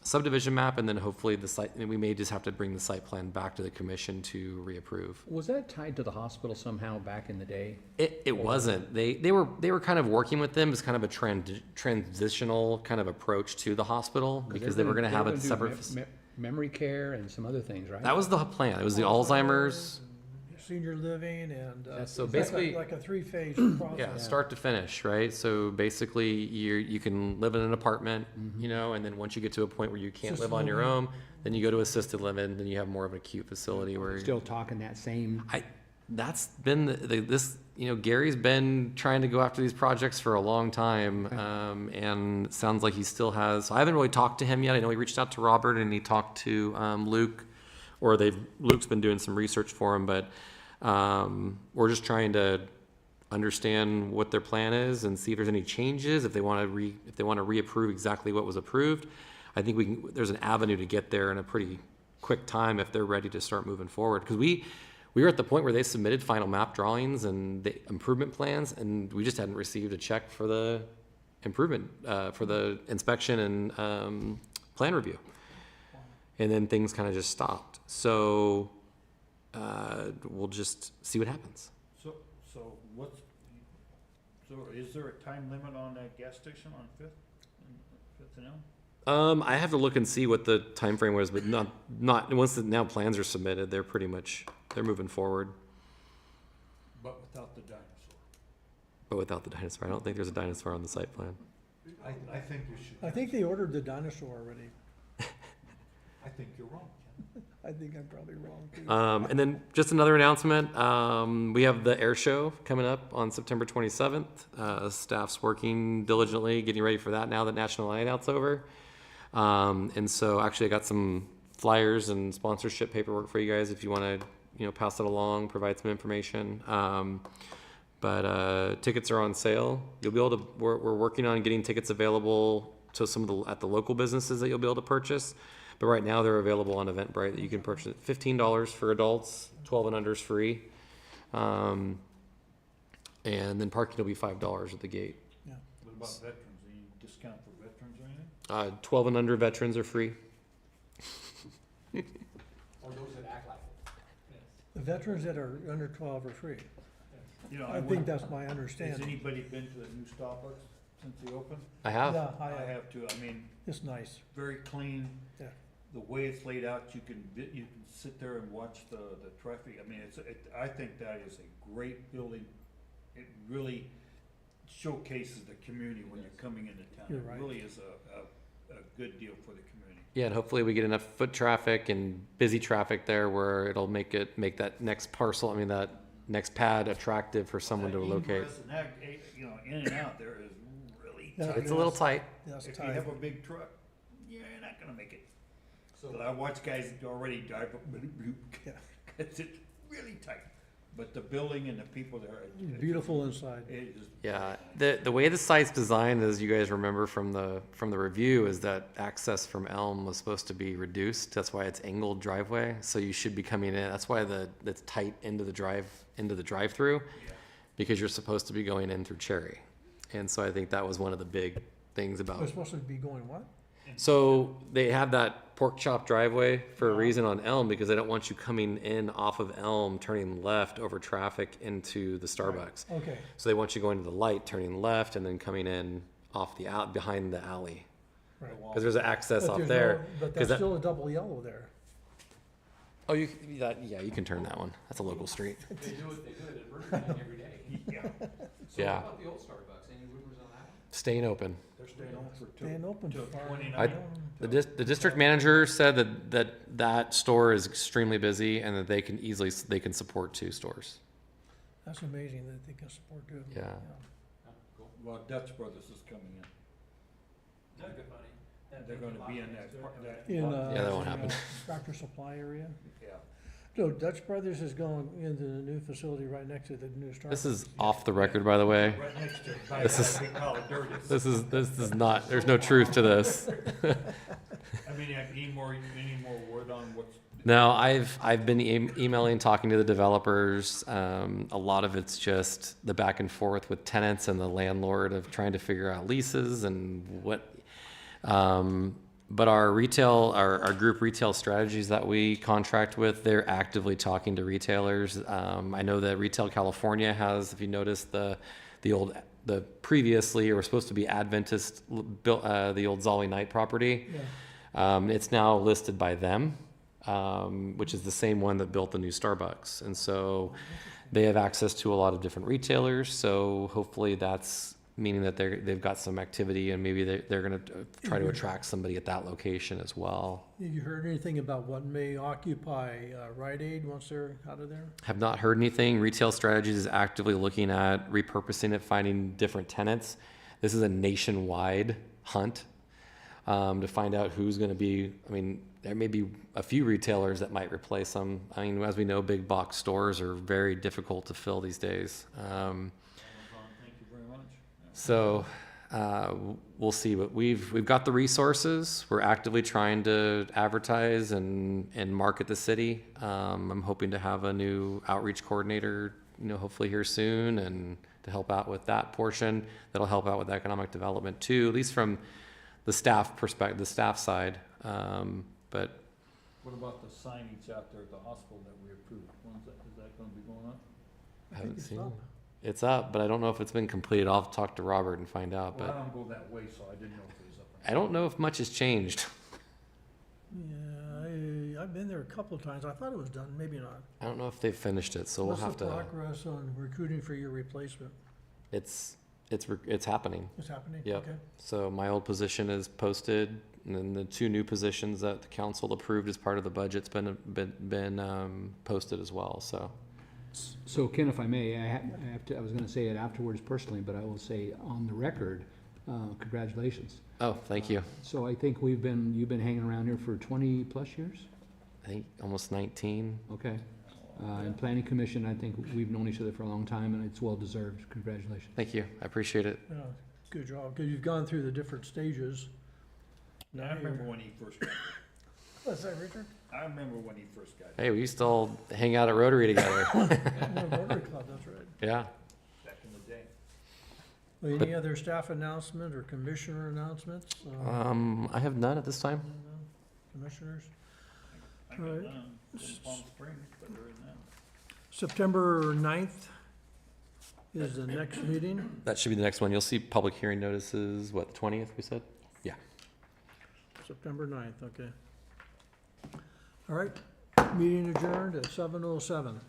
subdivision map, and then hopefully the site, we may just have to bring the site plan back to the commission to reapprove. Was that tied to the hospital somehow back in the day? It wasn't. They were kind of working with them as kind of a transitional kind of approach to the hospital, because they were going to have a separate. Memory care and some other things, right? That was the plan. It was the Alzheimer's. senior living and, So it's basically- like a three-phase Yeah, process. start to finish, right? So basically, you can live in an apartment, Mm-hmm. you know, and then once you get to a point where you can't live Assisted on your living. own, then you go to assisted living, then you have more of an acute facility where. Still talking that same, That's been this, you know, Gary's been trying to go after these projects for a long time, and it sounds like he still has. So I haven't really talked to him yet. I know he reached out to Robert and he talked to Luke, or Luke's been doing some research for him, but we're just trying to understand what their plan is and see if there's any changes, if they want to reapprove exactly what was approved. I think there's an avenue to get there in a pretty quick time if they're ready to start moving forward. Because we were at the point where they submitted final map drawings and the improvement plans, and we just hadn't received a check for the improvement, for the inspection and plan review. And then things kind of just stopped. So we'll just see what happens. So is there a time limit on that gas station on Fifth and Elm? I have to look and see what the time frame was, but not once now plans are submitted, they're moving forward. But without the dinosaur. But without the dinosaur, I don't think there's a dinosaur on the site plan. I think you should. I think they ordered the dinosaur already. I think you're wrong, Ken. I think I'm probably wrong too. And then just another announcement, we have the air show coming up on September 27th. Staff's working diligently, getting ready for that now that National Night Out's over. And so actually I got some flyers and sponsorship paperwork for you guys if you want to, you know, pass it along, provide some information. But tickets are on sale. You'll be able to, we're working on getting tickets available to some of at the local businesses that you'll be able to purchase. But right now they're available on Eventbrite that you can purchase at $15 for adults, 12 and under is free. And then parking will be $5 at the gate. What about veterans? Any discount for veterans or anything? 12 and under veterans are free. or those that act like it. The veterans that are under 12 are free. You know, I think that's my Has understanding. anybody been to the new Starbucks since they opened? I have. Yeah, I have too. I mean, It's nice. very clean. Yeah. The way it's laid out, you can sit there and watch the traffic. I mean, I think that is a great building. It really showcases the community when you're coming into town. You're It right. really is a good deal for the community. Yeah, and hopefully we get enough foot traffic and busy traffic there where it'll make that next parcel, I mean, that next pad attractive for someone to That locate. ingress and that, you know, in and out there is really Yeah, tight. It's a little tight. That's If you tight. have a big truck, you're not gonna make it. So I watch guys already drive up, bloop, bloop, Yeah. 'cause it's really tight. But the building and the people there, Beautiful inside. it is. Yeah, the way the site's designed, as you guys remember from the review, is that access from Elm was supposed to be reduced. That's why it's angled driveway. So you should be coming in. That's why it's tight into the drive-through, because you're supposed to be going in through Cherry. And so I think that was one of the big things We're about. supposed to be going what? So they have that pork chop driveway for a reason on Elm, because they don't want you coming in off of Elm, turning left over traffic into the Starbucks. Okay. So they want you going to the light, turning left, and then coming in off behind the alley. Right. Because there's an access But off there's there. no- But 'Cause that's that- still a double yellow there. Oh, yeah, you can turn that one. That's a local street. They do it at Burger King every day. Yeah, Yeah. about the old Starbucks? Any rumors on that? Staying open. they're staying on for Staying open till far. 29. The district manager said that store is extremely busy and that they can support 2 stores. That's amazing that they can support two. Yeah. Well, Dutch Brothers is coming in. They're gonna be in that. In, Yeah, that won't happen. Tractor Supply area. Yeah. No, Dutch Brothers is going into the new facility right next to the new Starbucks. This is off the record, by the way. Right next to it. This is- We call it Dirties. This is not, there's no truth to this. I mean, any more word on what's? No, I've been emailing, talking to the developers. A lot of it's just the back and forth with tenants and the landlord of trying to figure out leases and what. But our group retail strategies that we contract with, they're actively talking to retailers. I know that Retail California has, if you notice, the previously, or was supposed to be Adventist built, the old Zolly Knight property. Yeah. It's now listed by them. which is the same one that built the new Starbucks. And so they have access to a lot of different retailers. So hopefully that's meaning that they've got some activity, and maybe they're going to try to attract somebody at that location as well. You heard anything about what may occupy Rite Aid once they're out of there? Have not heard anything. Retail Strategies is actively looking at repurposing it, finding different tenants. This is a nationwide hunt to find out who's going to be. I mean, there may be a few retailers that might replace them. I mean, as we know, big box stores are very difficult to fill these days. Thank you very much. So we'll see, but we've got the resources. We're actively trying to advertise and market the city. I'm hoping to have a new outreach coordinator, hopefully here soon, and to help out with that portion. That'll help out with economic development too, at least from the staff perspective, the staff side. But What about the signage out there at the hospital that we approved? Is that gonna be going up? I haven't it's seen up. it. It's up, but I don't know if it's been completed. I'll talk to Robert and find out. Well, I But don't go that way, so I didn't know if it was up. I don't know if much has changed. Yeah, I've been there a couple of times. I thought it was done, maybe not. I don't know if they've finished it, so we'll What's have the to. progress on recruiting for your replacement? It's happening. It's happening? Yep. Okay. So my old position is posted, and then the 2 new positions that the council approved as part of the budget's been posted as well. So So Ken, if I may, I was gonna say it afterwards personally, but I will say on the record, congratulations. oh, thank you. So I think you've been hanging around here for 20-plus years? I think almost 19. Okay. And Planning Commission, I think we've known each other for a long time, and it's well-deserved. Congratulations. Thank you. I appreciate it. Yeah, good job, because you've gone through the different stages. I remember when he first got, What's that, Richard? I remember when he first got Hey, we used to all hang out at Rotary together. Rotary Club, that's right. Yeah. back in the day. Well, any other staff announcement or commissioner announcements? I have none at this time. Commissioners? I All right. got none in Palm Springs, but there is none. September 9th is the next meeting. That should be the next one. You'll see public hearing notices, what, the 20th, we said? Yeah. September 9th, okay. All right, meeting adjourned at 7:07.